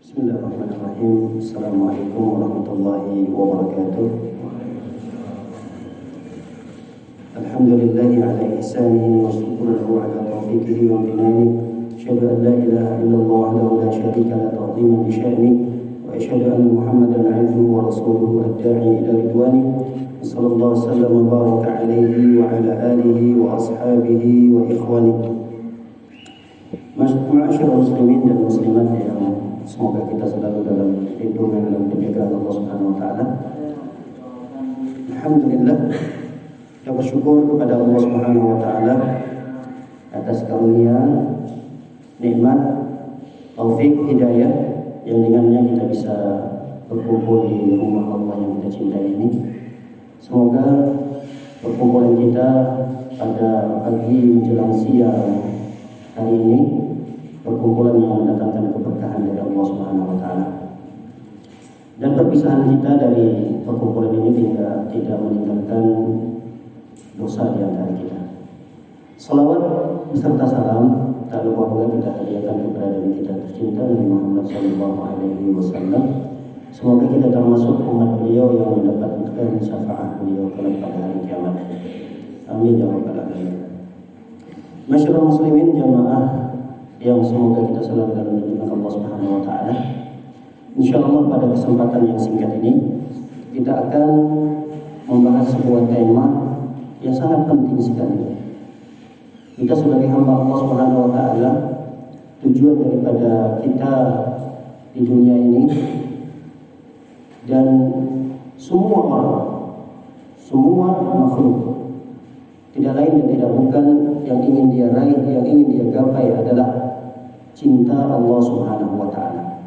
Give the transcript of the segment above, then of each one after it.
Bismillahirrahmanirrahim. Assalamualaikum warahmatullahi wabarakatuh. Alhamdulillahi ala ihsanihi wa syukruhu ala taufiqihi wa amtinanihi. Asyhadu an la ilaha illallah wahdahu la syarika lahu ta'ziman li sya'nihi wa asyhadu anna Muhammadan 'abduhu wa rasuluhu ad-da'i ila ridwanihi. Sallallahu wasallam wa baraka alaihi wa ala alihi wa ashabihi wa ikhwanihi. Ma'asyiral muslimin dan muslimat yang semoga kita selalu dalam lindungan dan penjagaan Allah Subhanahu wa taala. Alhamdulillah, kita bersyukur kepada Allah Subhanahu wa taala atas karunia, nikmat, taufik, hidayah yang dengannya kita bisa berkumpul di rumah Allah yang kita cintai ini. Semoga perkumpulan kita pada pagi menjelang siang hari ini perkumpulan yang mendatangkan keberkahan dari Allah Subhanahu wa taala. Dan perpisahan kita dari perkumpulan ini tidak meninggalkan dosa di antara kita. Salawat beserta salam tak lupa pula kita hadiahkan kepada Nabi kita tercinta Nabi Muhammad SAW. Semoga kita termasuk umat beliau yang mendapatkan syafaat beliau kelak pada hari kiamat. Amin ya rabbal alamin. Masyarakat muslimin jamaah yang semoga kita selalu dalam lindungan Allah Subhanahu wa taala. Insyaallah pada kesempatan yang singkat ini kita akan membahas sebuah tema yang sangat penting sekali. Kita sebagai hamba Allah Subhanahu wa taala, tujuan daripada kita di dunia ini dan semua orang, semua makhluk tidak lain dan tidak bukan yang ingin dia raih, yang ingin dia gapai adalah cinta Allah Subhanahu wa taala.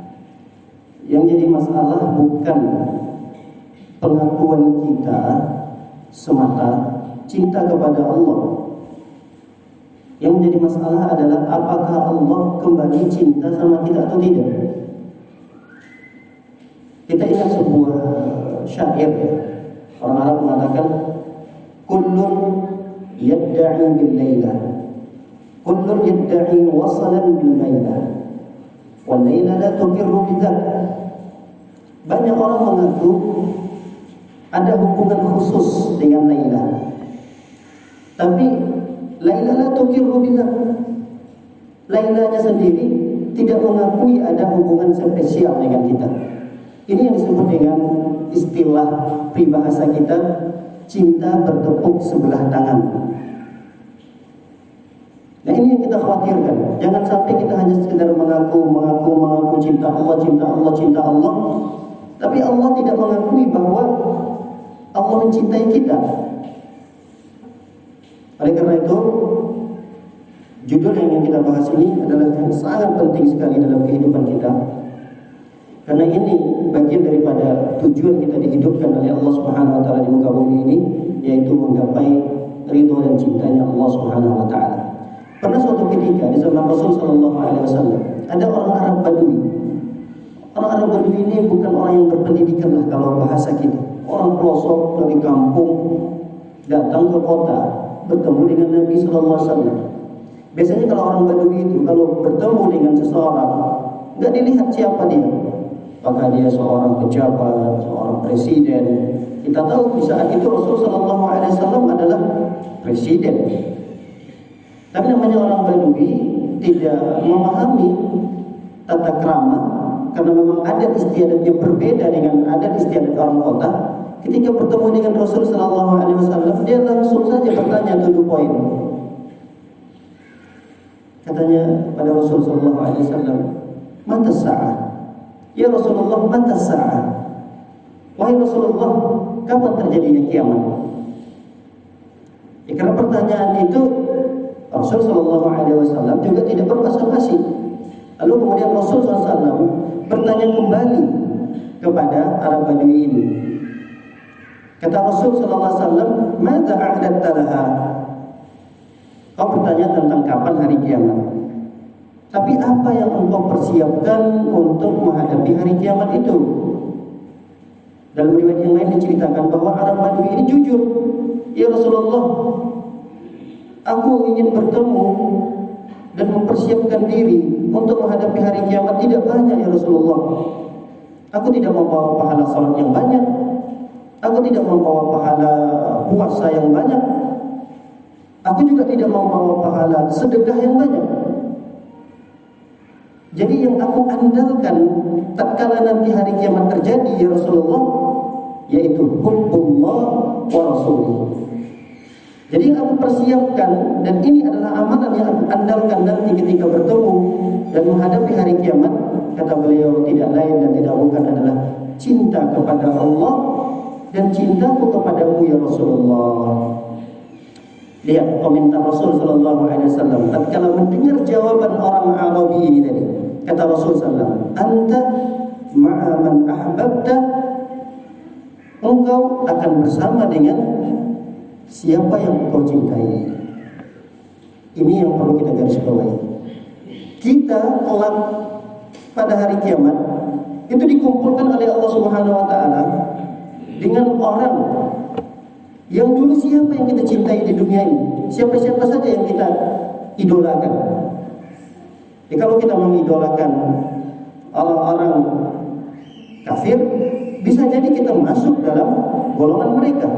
Yang jadi masalah bukan pengakuan kita semata cinta kepada Allah. Yang menjadi masalah adalah apakah Allah kembali cinta sama kita atau tidak. Kita ingat sebuah syair ya. Orang Arab mengatakan kullun yadda'i bil laila, kullun yadda'i wasalan bil laila, wal laila la tuqirru bidzak. Banyak orang mengaku ada hubungan khusus dengan Laila, tapi Laila la tuqirru bidzak. Lailanya sendiri tidak mengakui ada hubungan spesial dengan kita. Ini yang disebut dengan istilah peribahasa kita, cinta bertepuk sebelah tangan. Nah ini yang kita khawatirkan. Jangan sampai kita hanya sekedar mengaku cinta Allah, cinta Allah, tapi Allah tidak mengakui bahwa Allah mencintai kita. Oleh karena itu, judul yang ingin kita bahas ini adalah yang sangat penting sekali dalam kehidupan kita. Karena ini bagian daripada tujuan kita dihidupkan oleh Allah Subhanahu wa taala di muka bumi ini, yaitu menggapai ridho dan cintanya Allah Subhanahu wa taala. Pernah suatu ketika di zaman Rasul sallallahu alaihi wasallam, ada orang Arab Badui. Orang Arab Badui ini bukan orang yang berpendidikan lah kalau bahasa kita. Orang pelosok dari kampung datang ke kota bertemu dengan Nabi sallallahu alaihi wasallam. Biasanya kalau orang Badui itu kalau bertemu dengan seseorang, enggak dilihat siapa dia. Apakah dia seorang pejabat, seorang presiden. Kita tahu di saat itu Rasul sallallahu alaihi wasallam adalah presiden. Tapi namanya orang Badui tidak memahami tata krama karena memang adat istiadatnya berbeda dengan adat istiadat orang kota. Ketika bertemu dengan Rasul sallallahu alaihi wasallam, dia langsung saja bertanya to the point. Katanya pada Rasul sallallahu alaihi wasallam, "Mata sa'ah?" Ya Rasulullah, mata sa'ah? Wahai Rasulullah, kapan terjadinya kiamat? Ya, karena pertanyaan itu Rasul sallallahu alaihi wasallam juga tidak berbasa-basi. Lalu kemudian Rasul SAW bertanya kembali kepada Arab Badui ini. Kata Rasul sallallahu alaihi wasallam, "Madza a'dadta laha?" Kau bertanya tentang kapan hari kiamat. Tapi apa yang engkau persiapkan untuk menghadapi hari kiamat itu? Dalam riwayat yang lain diceritakan bahwa Arab Badui ini jujur. Ya Rasulullah, aku ingin bertemu dan mempersiapkan diri untuk menghadapi hari kiamat tidak banyak ya Rasulullah. Aku tidak membawa pahala salat yang banyak, aku tidak membawa pahala puasa yang banyak, aku juga tidak membawa pahala sedekah yang banyak. Jadi yang aku andalkan tatkala nanti hari kiamat terjadi ya Rasulullah, yaitu hubbullah wa rasulih. Jadi yang aku persiapkan, dan ini adalah amalan yang aku andalkan nanti ketika bertemu dan menghadapi hari kiamat, kata beliau, tidak lain dan tidak bukan adalah cinta kepada Allah dan cintaku kepadamu ya Rasulullah. Lihat komentar Rasul sallallahu alaihi wasallam tatkala mendengar jawaban orang Arabi ini tadi. Kata Rasul sallallahu, "Anta ma'a man ahbabta." Engkau akan bersama dengan siapa yang engkau cintai. Ini yang perlu kita garis bawahi. Kita kelak pada hari kiamat itu dikumpulkan oleh Allah Subhanahu wa taala dengan orang yang dulu siapa yang kita cintai di dunia ini, siapa-siapa saja yang kita idolakan. Jadi kalau kita mengidolakan orang-orang kafir, bisa jadi kita masuk dalam golongan mereka.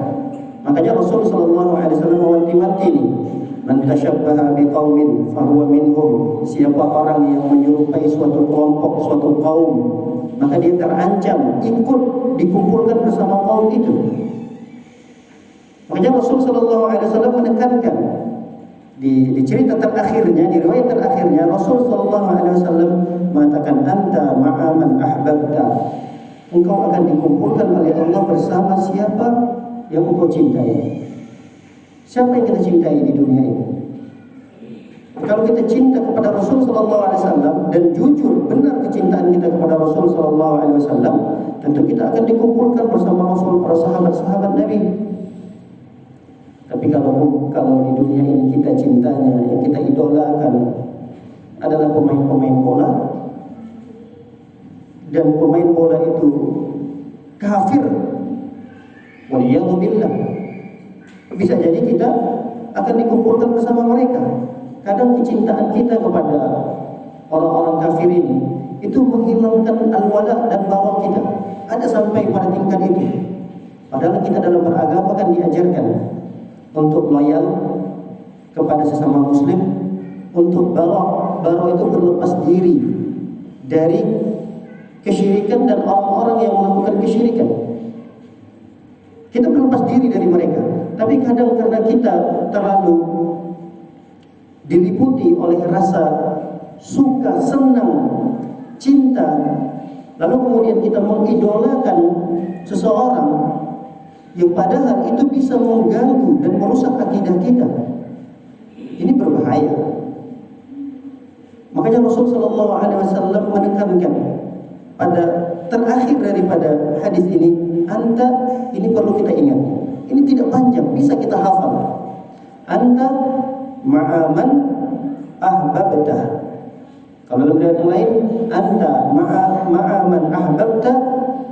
Makanya Rasul sallallahu alaihi wasallam mewanti-wanti ini, man tashabbaha biqaumin fahuwa minhum. Siapa orang yang menyerupai suatu kelompok, suatu kaum, maka dia terancam ikut dikumpulkan bersama kaum itu. Makanya Rasul sallallahu alaihi wasallam menekankan di cerita terakhirnya, di riwayat terakhirnya, Rasul sallallahu alaihi wasallam mengatakan, anta ma'a man ahbabta. Engkau akan dikumpulkan oleh Allah bersama siapa yang engkau cintai. Siapa yang kita cintai di dunia ini? Kalau kita cinta kepada Rasul sallallahu alaihi wasallam dan jujur benar kecintaan kita kepada Rasul sallallahu alaihi wasallam, tentu kita akan dikumpulkan bersama Rasul, para sahabat-sahabat Nabi. Tapi kalau di dunia ini kita cintanya, yang kita idolakan adalah pemain-pemain bola, dan pemain bola itu kafir, waliyadzubillah, bisa jadi kita akan dikumpulkan bersama mereka. Kadang kecintaan kita kepada orang-orang kafir ini itu menghilangkan al-wala dan bara kita. Ada sampai pada tingkat itu. Padahal kita dalam beragama kan diajarkan untuk loyal kepada sesama muslim, untuk bara itu berlepas diri dari kesyirikan dan orang-orang yang melakukan kesyirikan. Kita berlepas diri dari mereka. Tapi kadang karena kita terlalu diliputi oleh rasa suka, senang, cinta, lalu kemudian kita mengidolakan seseorang yang padahal itu bisa mengganggu dan merusak akidah kita. Ini berbahaya. Makanya Rasul sallallahu alaihi wasallam menekankan pada terakhir daripada hadis ini, anta, ini perlu kita ingat. Ini tidak panjang, bisa kita hafal. Anta ma'aman ahbabta. Kalau dalam riwayat yang lain, anta ma'aman ahbabta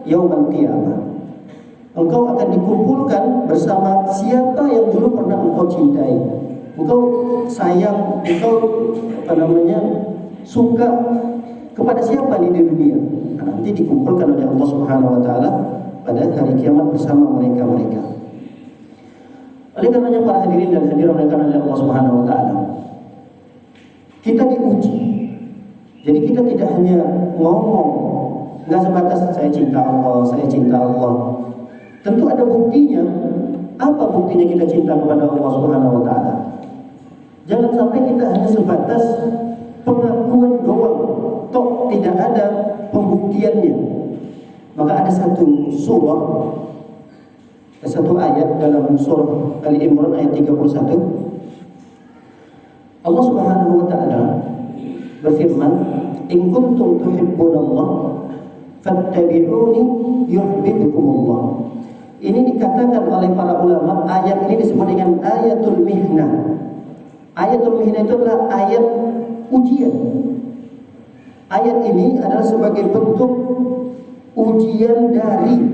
yaumal qiyamah. Engkau akan dikumpulkan bersama siapa yang dulu pernah engkau cintai. Engkau sayang, engkau suka kepada siapa nih di dunia. Nanti dikumpulkan oleh Allah Subhanahu wa taala pada hari kiamat bersama mereka-mereka. Oleh karenanya para hadirin dan hadirat oleh Allah Subhanahu wa taala, kita diuji. Jadi kita tidak hanya ngomong, enggak sebatas saya cinta Allah, saya cinta Allah. Tentu ada buktinya. Apa buktinya kita cinta kepada Allah Subhanahu wa taala? Jangan sampai kita hanya sebatas pengakuan doang, toh tidak ada pembuktiannya. Maka ada satu surah, ada satu ayat dalam surah Ali Imran ayat 31. Allah Subhanahu wa taala berfirman, "In kuntum tuhibbunallah fattabi'uni yuhibbukumullah." Ini dikatakan oleh para ulama, ayat ini disebut dengan ayatul mihnah. Ayatul mihnah itu adalah ayat ujian. Ayat ini adalah sebagai bentuk ujian dari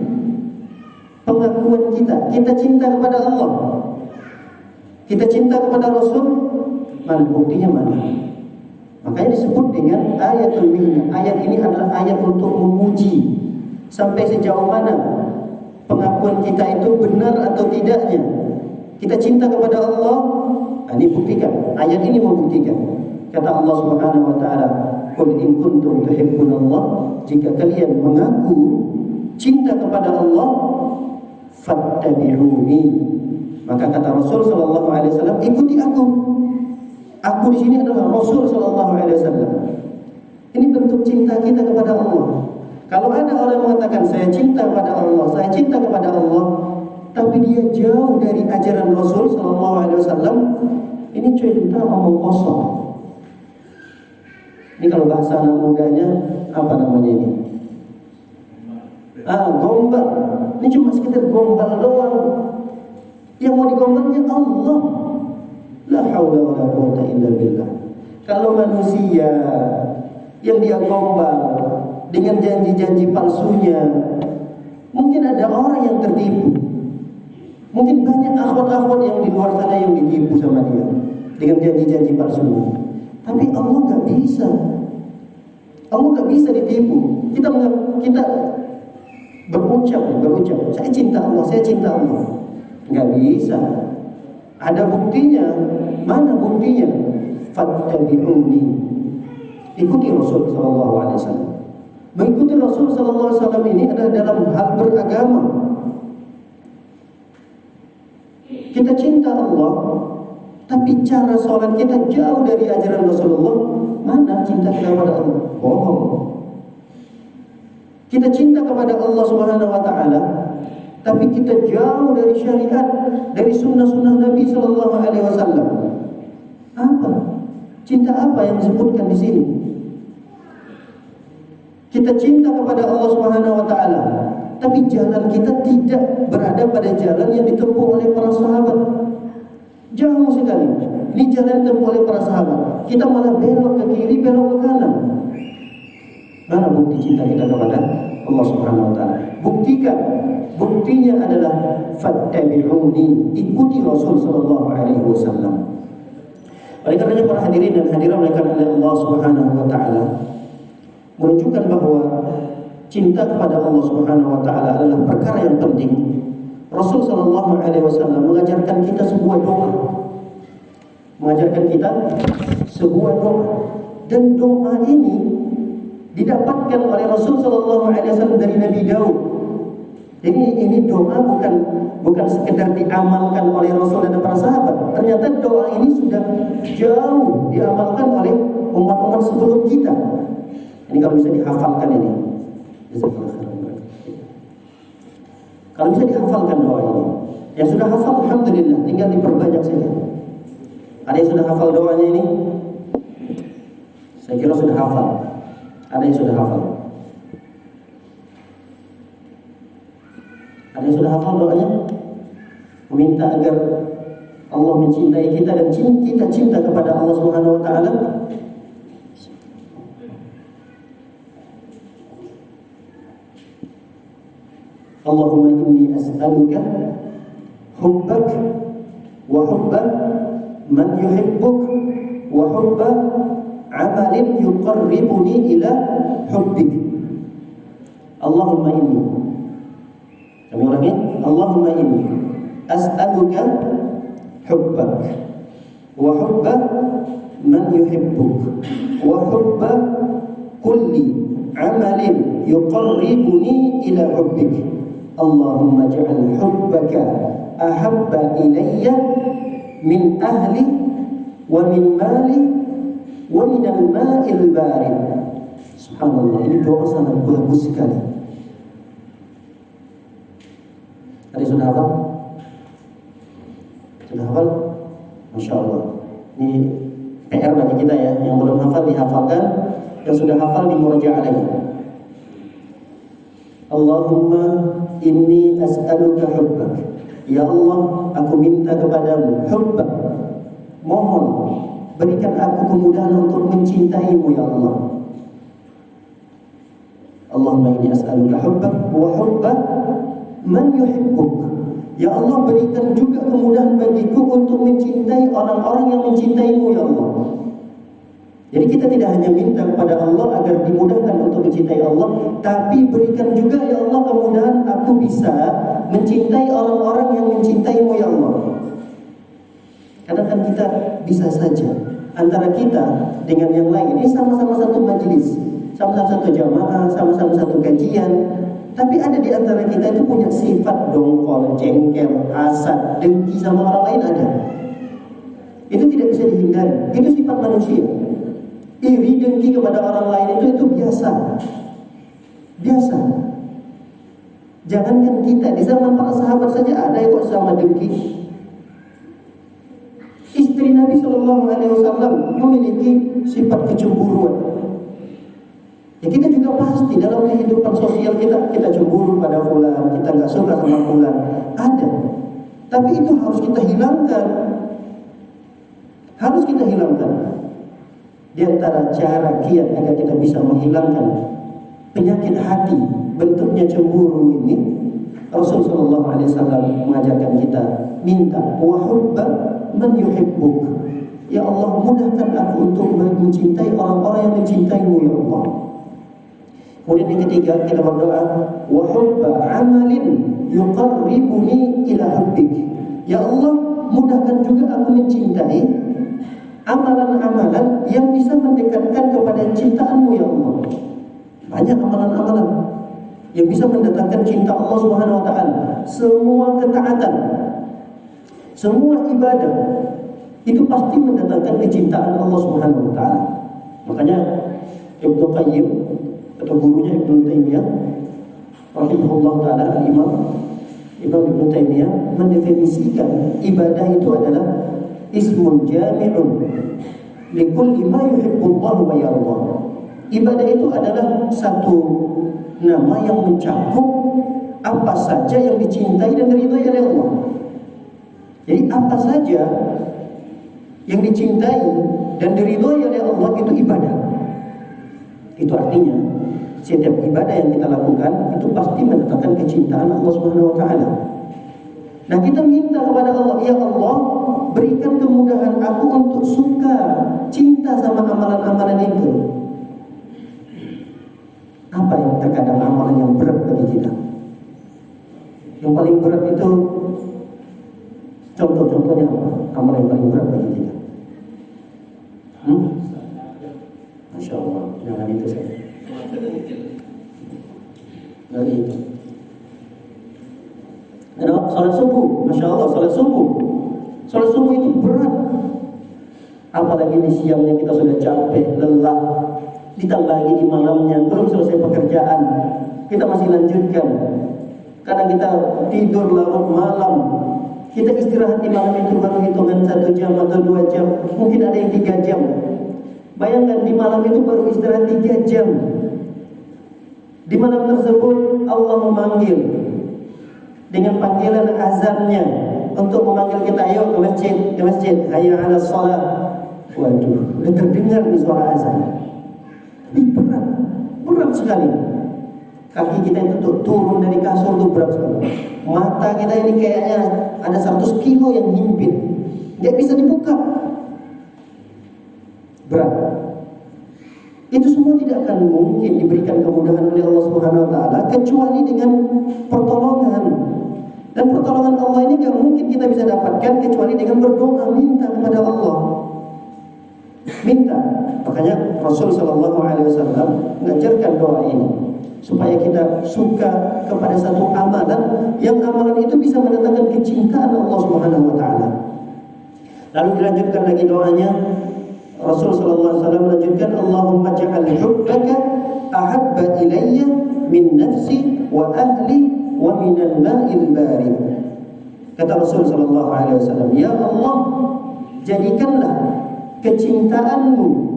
pengakuan kita. Kita cinta kepada Allah, kita cinta kepada Rasul. Mana buktinya mana? Makanya disebut dengan ayatul minnah. Ayat ini adalah ayat untuk memuji sampai sejauh mana pengakuan kita itu benar atau tidaknya. Kita cinta kepada Allah, ini buktikan. Ayat ini membuktikan. Kata Allah Subhanahu wa taala, "Qul in kuntum tuhibbunallah," jika kalian mengaku cinta kepada Allah, fattabi'uni. Maka kata Rasul sallallahu alaihi wasallam, ikuti aku. Aku di sini adalah Rasul sallallahu alaihi wasallam. Ini bentuk cinta kita kepada Allah. Kalau ada orang yang mengatakan saya cinta kepada Allah, saya cinta kepada Allah, tapi dia jauh dari ajaran Rasul sallallahu alaihi wasallam, ini cinta omong kosong. Ini kalau bahasa anak mudanya apa namanya ini? Gombal. Ini cuma sekedar gombal doang. Yang mau digombalnya Allah. La haula wala quwwata illa billah. Kalau manusia yang dia gombal dengan janji-janji palsunya, mungkin ada orang yang tertipu. Mungkin banyak akhwat-akhwat yang di luar sana yang ditipu sama dia dengan janji-janji palsunya. Tapi Allah nggak bisa. Allah nggak bisa ditipu. Kita berucap, saya cinta Allah, saya cinta Allah. Nggak bisa. Ada buktinya. Mana buktinya? Fattabi'uni. Ikuti Rasul sallallahu alaihi wasallam. Mengikuti Rasul sallallahu alaihi wasallam ini adalah dalam hal beragama. Kita cinta Allah, tapi cara sholat kita jauh dari ajaran Rasulullah. Mana cinta kita kepada Allah? Bohong. Kita cinta kepada Allah Subhanahu wa taala, tapi kita jauh dari syariat, dari sunnah-sunnah Nabi sallallahu alaihi wasallam. Apa? Cinta apa yang disebutkan di sini? Kita cinta kepada Allah Subhanahu wa taala, tapi jalan kita tidak berada pada jalan yang ditempuh oleh para sahabat. Jauh sekali. Ini jalan ditempuh oleh para sahabat. Kita malah belok ke kiri, belok ke kanan. Mana bukti cinta kita kepada Allah Subhanahu wa taala? Buktikan. Buktinya adalah fattabi'uni, ikuti Rasul sallallahu alaihi wasallam. Oleh karenanya para hadirin dan hadirat oleh karena Allah Subhanahu wa taala menunjukkan bahwa cinta kepada Allah Subhanahu wa taala adalah perkara yang penting. Rasul sallallahu alaihi wasallam mengajarkan kita sebuah doa. Mengajarkan kita sebuah doa, dan doa ini didapatkan oleh Rasul sallallahu alaihi wasallam dari Nabi Daud. Jadi ini doa bukan sekedar diamalkan oleh Rasul dan para sahabat. Ternyata doa ini sudah jauh diamalkan oleh umat-umat sebelum kita. Ini kalau bisa dihafalkan ini. Kalau bisa dihafalkan doa ini. Yang sudah hafal alhamdulillah, tinggal diperbanyak saja. Ada yang sudah hafal doanya ini? Saya kira sudah hafal. Ada yang sudah hafal? Ada yang sudah hafal doanya? Meminta agar Allah mencintai kita dan kita cinta kepada Allah Subhanahu wa taala. Allahumma inni as'aluka hubbak wa hubba man yuhibbuk wa hubba amalin yuqarribuni ila hubbik. Allahumma inni, kami ulangi, Allahumma inni as'aluka hubbak wa hubba man yuhibbuk wa hubba kulli amalin yuqarribuni ila hubbik. Allahumma ja'al hubbaka ahabba ilayya min ahli wa min mali wa min al-ma'il barid. Subhanallah, ini doa sangat bagus sekali. Ada sudah hafal? Sudah hafal? Masya Allah. Ini PR bagi kita ya. Yang belum hafal dihafalkan, yang sudah hafal dimurajaah lagi. Allahumma inni as'aluka hubbak. Ya Allah, aku minta kepadamu hubbak. Mohon berikan aku kemudahan untuk mencintaimu ya Allah. Allahumma inni as'aluka hubbak wa hubba man yuhibbuk. Ya Allah, berikan juga kemudahan bagiku untuk mencintai orang-orang yang mencintaimu ya Allah. Jadi kita tidak hanya minta kepada Allah agar dimudahkan untuk mencintai Allah, tapi berikan juga ya Allah kemudahan aku bisa mencintai orang-orang yang mencintaimu ya Allah. Karena kan kita bisa saja antara kita dengan yang lain ini sama-sama satu majelis, sama-sama satu jamaah, sama-sama satu kajian, tapi ada di antara kita itu punya sifat dongkol, jengkel, hasad, dengki sama orang lain ada. Itu tidak bisa dihindari, itu sifat manusia. Iri dengki kepada orang lain itu biasa. Biasa. Jangankan kita, di zaman para sahabat saja ada yang kok sama dengki. Istri Nabi SAW memiliki sifat kecemburuan. Ya kita juga pasti dalam kehidupan sosial kita cemburu pada fulan, kita nggak suka sama fulan. Ada. Tapi itu harus kita hilangkan. Harus kita hilangkan. Di antara cara kiat agar kita bisa menghilangkan penyakit hati bentuknya cemburu ini, Rasulullah SAW mengajarkan kita minta wa hubba man yuhibbuk. Ya Allah, mudahkan aku untuk mencintai orang-orang yang mencintaimu ya Allah. Kemudian yang ketiga kita berdoa wa hubba amalin yuqarribuni ila hubbik. Ya Allah, mudahkan juga aku mencintai amalan-amalan yang bisa mendekatkan kepada cintaanmu ya Allah. Banyak amalan-amalan yang bisa mendatangkan cinta Allah Subhanahu wa taala. Semua ketaatan, semua ibadah itu pasti mendatangkan kecintaan Allah Subhanahu wa taala. Makanya Ibnu Qayyim atau gurunya Ibnu Taimiyah rahimahullah taala, Imam Ibnu Taimiyah mendefinisikan ibadah itu adalah ismun jami'un likulli ma yuhibbullahu wa yarda. Ibadah itu adalah satu nama yang mencakup apa saja yang dicintai dan diridhai oleh Allah. Jadi apa saja yang dicintai dan diridhai oleh Allah itu ibadah. Itu artinya setiap ibadah yang kita lakukan itu pasti mendatangkan kecintaan Allah Subhanahu wa taala. Nah, kita minta kepada Allah, ya Allah, berikan kemudahan aku untuk suka, cinta sama amalan-amalan itu. Apa yang terkadang amalan yang berat bagi kita? Yang paling berat itu contoh-contohnya apa? Amalan yang paling berat bagi kita. Masya Allah, jangan itu saja. Dari itu. Salat subuh, Masya Allah, salat subuh. Salat subuh itu berat. Apalagi di siangnya kita sudah capek, lelah, ditambah lagi di malamnya, belum selesai pekerjaan, kita masih lanjutkan. Kadang kita tidur larut malam, kita istirahat di malam itu baru hitungan 1 jam atau 2 jam, mungkin ada yang 3 jam. Bayangkan di malam itu baru istirahat 3 jam. Di malam tersebut Allah memanggil dengan panggilan azannya untuk memanggil kita, ayo ke masjid, hayya 'alas shalah. Waduh, udah terdengar nih suara azan. Ini berat sekali. Kaki kita itu turun dari kasur itu berat sekali. Mata kita ini kayaknya ada 100 kilo yang nyimpit, nggak bisa dibuka. Berat. Itu semua tidak akan mungkin diberikan kemudahan oleh Allah Subhanahu wa taala kecuali dengan pertolongan. Dan pertolongan Allah ini gak mungkin kita bisa dapatkan kecuali dengan berdoa, minta kepada Allah. Minta. Makanya Rasul sallallahu alaihi wasallam mengajarkan doa ini supaya kita suka kepada satu amalan yang amalan itu bisa mendatangkan kecintaan Allah Subhanahu wa taala. Lalu dilanjutkan lagi doanya. Rasul sallallahu alaihi wasallam melanjutkan, Allahumma ja'al hubbaka ahabba ilayya min nafsi wa ahli wa minal ma'il barid. Kata Rasul sallallahu alaihi wasallam, ya Allah, jadikanlah kecintaanku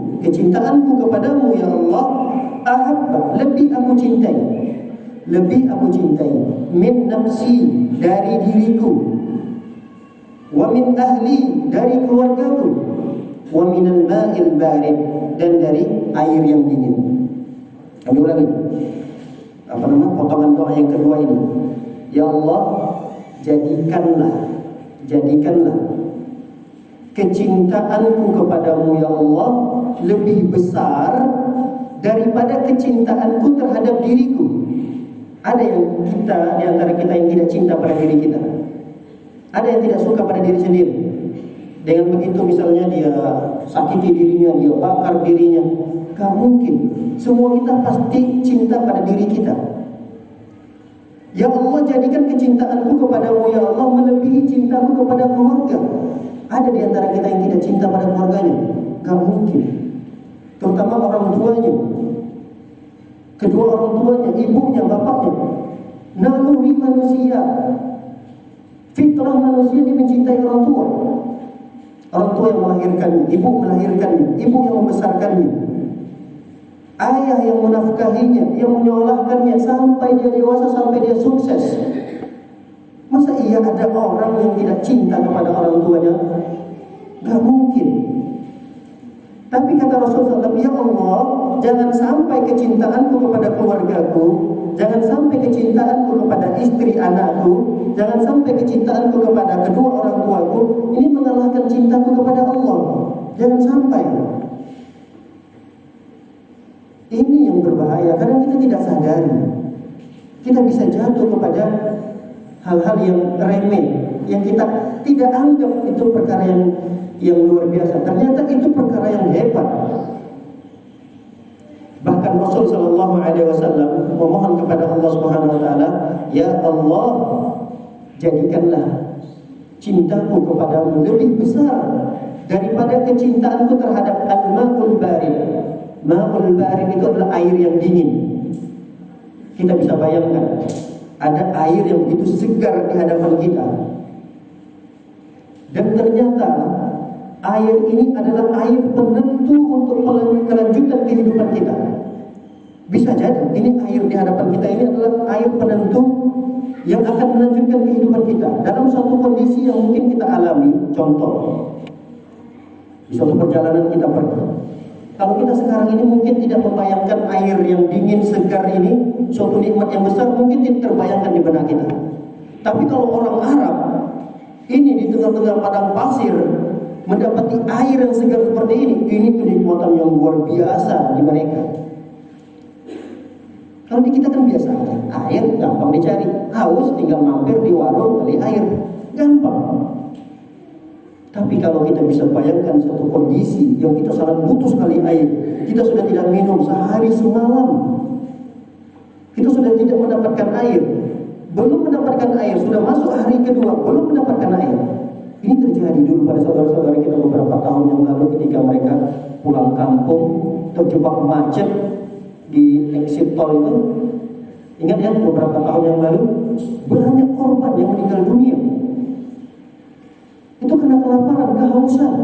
kepadamu ya Allah, ahabba, lebih aku cintai min nafsi, dari diriku, wa min ahli, dari keluargaku, wa minal ma'il barid, dan dari air yang dingin. Kami ulangi potongan doa yang kedua ini. Ya Allah, jadikanlah kecintaanku kepadamu ya Allah lebih besar daripada kecintaanku terhadap diriku. Ada yang di antara kita yang tidak cinta pada diri kita. Ada yang tidak suka pada diri sendiri. Dengan begitu misalnya dia sakiti dirinya, dia bakar dirinya. Gak mungkin. Semua kita pasti cinta pada diri kita. Ya Allah, jadikan kecintaanku kepadamu ya Allah melebihi cintaku kepada keluarga. Ada di antara kita yang tidak cinta pada keluarganya? Gak mungkin. Terutama orang tuanya. Kedua orang tuanya, ibunya, bapaknya. Naluri manusia. Fitrah manusia dia mencintai orang tua. Orang tua yang melahirkannya, ibu melahirkannya, ibu yang membesarkannya. Ayah yang menafkahinya, yang menyolahkannya sampai dia dewasa, sampai dia sukses. Masa iya ada orang yang tidak cinta kepada orang tuanya? Gak mungkin. Tapi kata Rasulullah SAW, ya Allah, jangan sampai kecintaanku kepada keluargaku, jangan sampai kecintaanku kepada istri anakku, jangan sampai kecintaanku kepada kedua orang tuaku ini mengalahkan cintaku kepada Allah. Jangan sampai. Ini yang berbahaya. Kadang kita tidak sadari. Kita bisa jatuh kepada hal-hal yang remeh, yang kita tidak anggap itu perkara yang luar biasa. Ternyata itu perkara yang hebat. Bahkan Rasul sallallahu alaihi wasallam memohon kepada Allah Subhanahu wa taala, "Ya Allah, jadikanlah cintaku kepadamu lebih besar daripada kecintaanku terhadap al-ma'ul barid." Ma'ul barid itu adalah air yang dingin. Kita bisa bayangkan, ada air yang begitu segar di hadapan kita. Dan ternyata air ini adalah air penentu untuk kelanjutan kehidupan kita. Bisa jadi ini air di hadapan kita ini adalah air penentu yang akan melanjutkan kehidupan kita dalam suatu kondisi yang mungkin kita alami. Contoh, di suatu perjalanan kita pergi. Kalau kita sekarang ini mungkin tidak membayangkan air yang dingin segar ini suatu nikmat yang besar, mungkin tidak terbayangkan di benak kita. Tapi kalau orang Arab ini di tengah-tengah padang pasir mendapati air yang segar seperti ini kenikmatan yang luar biasa di mereka. Kalau di kita kan biasa aja, air gampang dicari, haus tinggal mampir di warung beli air, gampang. Tapi kalau kita bisa bayangkan satu kondisi yang kita sangat butuh sekali air, kita sudah tidak minum sehari semalam, kita sudah tidak mendapatkan air, belum mendapatkan air, sudah masuk hari kedua belum mendapatkan air. Ini terjadi dulu pada saudara-saudara kita beberapa tahun yang lalu ketika mereka pulang kampung terjebak macet di exit tol itu. Ingat ya, beberapa tahun yang lalu banyak korban yang meninggal dunia. Itu karena kelaparan, kehausan.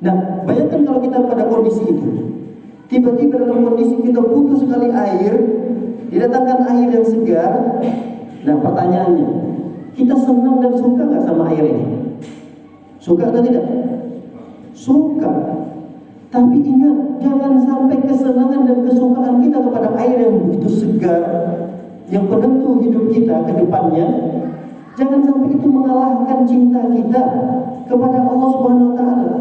Nah, bayangkan kalau kita pada kondisi itu, tiba-tiba dalam kondisi kita butuh sekali air, didatangkan air yang segar. Nah, pertanyaannya, kita senang dan suka nggak sama air ini? Suka atau tidak? Suka. Tapi ingat, jangan sampai kesenangan dan kesukaan kita kepada air yang begitu segar, yang penentu hidup kita ke depannya, jangan sampai itu mengalahkan cinta kita kepada Allah Subhanahu wa taala.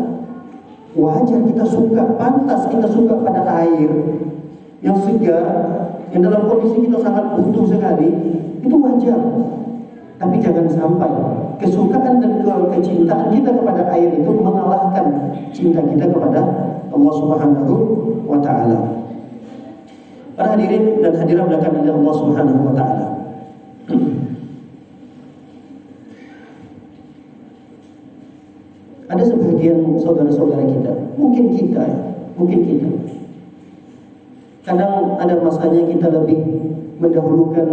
Wajar kita suka, pantas kita suka pada air yang segar, yang dalam kondisi kita sangat butuh sekali, itu wajar. Tapi jangan sampai kesukaan dan kecintaan kita kepada air itu mengalahkan cinta kita kepada Allah Subhanahu wa taala. Para hadirin dan hadirat belakang Allah Subhanahu wa taala. Ada sebagian saudara-saudara kita, mungkin kita, kadang ada masanya kita lebih mendahulukan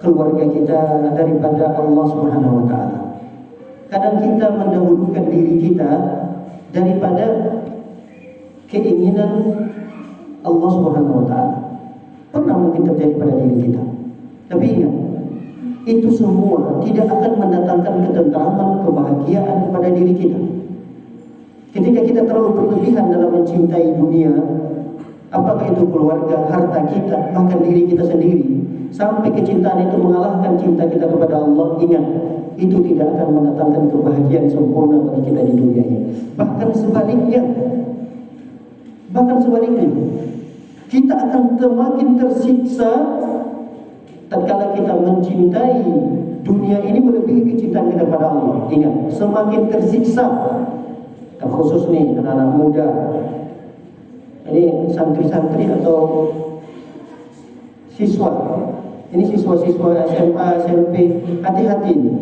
keluarga kita daripada Allah Subhanahu wa taala. Kadang kita mendahulukan diri kita daripada keinginan Allah Subhanahu wa taala. Pernah mungkin terjadi pada diri kita. Tapi ingat, itu semua tidak akan mendatangkan ketentraman, kebahagiaan kepada diri kita. Ketika kita terlalu berlebihan dalam mencintai dunia, apakah itu keluarga, harta kita, bahkan diri kita sendiri, sampai kecintaan itu mengalahkan cinta kita kepada Allah, ingat, itu tidak akan mendatangkan kebahagiaan sempurna bagi kita di dunia ini. Bahkan sebaliknya, kita akan semakin tersiksa tatkala kita mencintai dunia ini melebihi kecintaan kita pada Allah. Ingat, semakin tersiksa. Khusus nih anak-anak muda, ini santri-santri atau siswa, ini siswa-siswa SMA, SMP, hati-hati nih.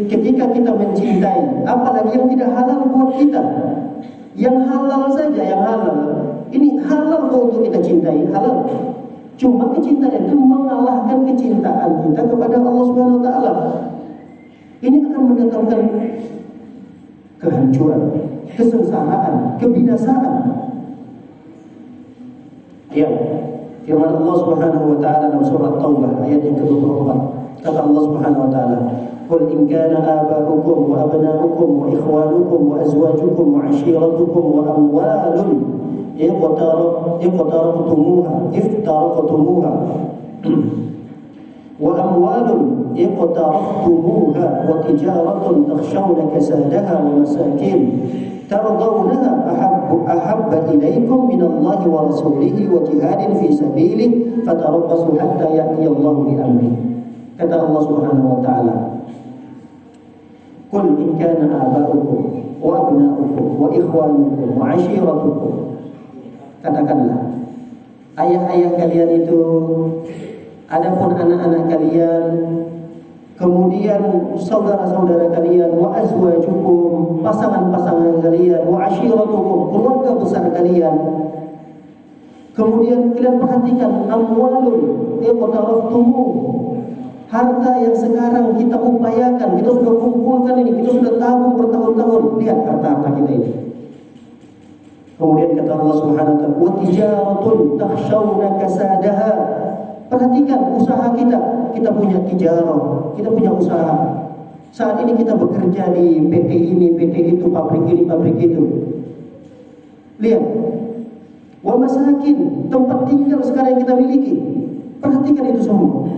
Ketika kita mencintai, apalagi yang tidak halal buat kita, yang halal saja, yang halal, ini halal kok untuk kita cintai, halal. Cuma kecintaan itu mengalahkan kecintaan kita kepada Allah Subhanahu wa taala. Ini akan mendatangkan kehancuran, kesengsaraan, kebinasaan. Ya, firman Allah Subhanahu wa taala dalam surah Taubah ayat yang ke-24. Kata Allah Subhanahu wa taala, "Qul in kana aba'ukum wa abna'ukum wa ikhwanukum wa azwajukum wa 'ashiratukum wa amwalun افترقتموها وأموال اقترفتموها وتجارة تخشون كسادها ومساكين ترضونها أحب إليكم من الله ورسوله وجهاد في سبيله فتربصوا حتى يأتي الله بأمره." Kata Allah Subhanahu wa taala, "Qul in kana aba'ukum wa abna'ukum wa ikhwanukum wa 'ashiratukum." Katakanlah, ayah-ayah kalian itu, adapun anak-anak kalian, kemudian saudara-saudara kalian, wa azwajukum, pasangan-pasangan kalian, wa ashiratukum, keluarga besar kalian. Kemudian kalian perhatikan amwalun iqtaraftumuh, harta yang sekarang kita upayakan, kita sudah kumpulkan ini, kita sudah tabung bertahun-tahun. Lihat harta-harta kita ini. Kemudian kata Allah Subhanahu wa taala, "Wa tijaratun takhshawna kasadaha." Perhatikan usaha kita. Kita punya tijarah, kita punya usaha. Saat ini kita bekerja di PT ini, PT itu, pabrik ini, pabrik itu. Lihat. Wa masakin, tempat tinggal sekarang yang kita miliki. Perhatikan itu semua.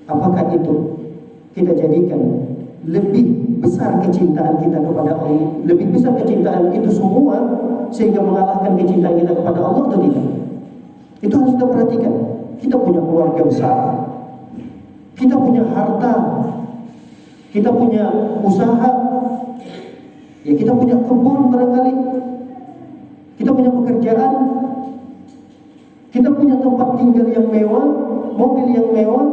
Apakah itu kita jadikan lebih besar kecintaan kita kepada Allah, lebih besar kecintaan itu semua sehingga mengalahkan kecintaan kita kepada Allah atau tidak? Itu harus kita perhatikan. Kita punya keluarga besar, kita punya harta, kita punya usaha, ya kita punya kebun barangkali, kita punya pekerjaan, kita punya tempat tinggal yang mewah, mobil yang mewah,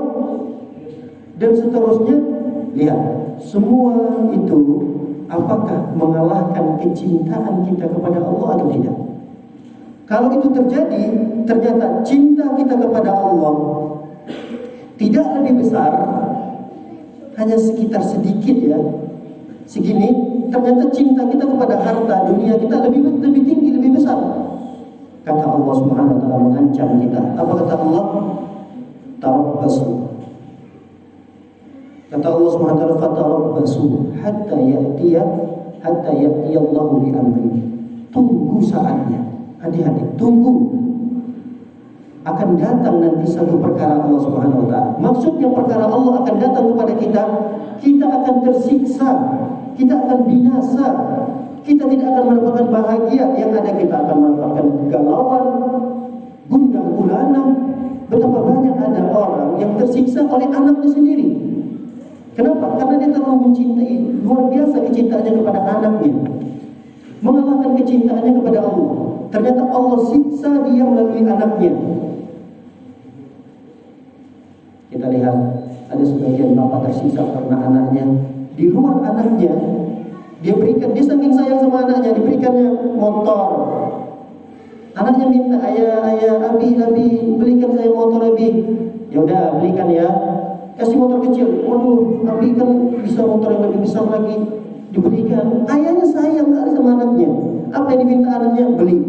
dan seterusnya. Lihat, semua itu apakah mengalahkan kecintaan kita kepada Allah atau tidak? Kalau itu terjadi, ternyata cinta kita kepada Allah tidak lebih besar, hanya sekitar sedikit ya, segini. Ternyata cinta kita kepada harta dunia kita lebih tinggi, lebih besar. Kata Allah Subhanahu wa taala mengancam kita. Apa kata Allah? Tarabbasu. Kata Allah Subhanahu wa taala, "Fatarabbasu hatta ya'tiya Allahu bi amri." Tunggu saatnya. Hati-hati, tunggu. Akan datang nanti satu perkara Allah Subhanahu wa taala. Maksudnya perkara Allah akan datang kepada kita, kita akan tersiksa, kita akan binasa. Kita tidak akan mendapatkan bahagia, yang ada kita akan mendapatkan kegalauan, gundah gulana. Betapa banyak ada orang yang tersiksa oleh anaknya sendiri. Kenapa? Karena dia terlalu mencintai, luar biasa kecintaannya kepada anaknya, mengalahkan kecintaannya kepada Allah. Ternyata Allah siksa dia melalui anaknya. Kita lihat ada sebagian bapak tersiksa karena anaknya. Di luar anaknya, dia saking sayang sama anaknya, diberikannya motor. Anaknya minta, ayah, abi, belikan saya motor abi. Ya udah, belikan ya. Kasih motor kecil. Waduh, abi kan bisa motor yang lebih besar lagi, dibelikan. Ayahnya sayang kali sama anaknya. Apa yang diminta anaknya? Beli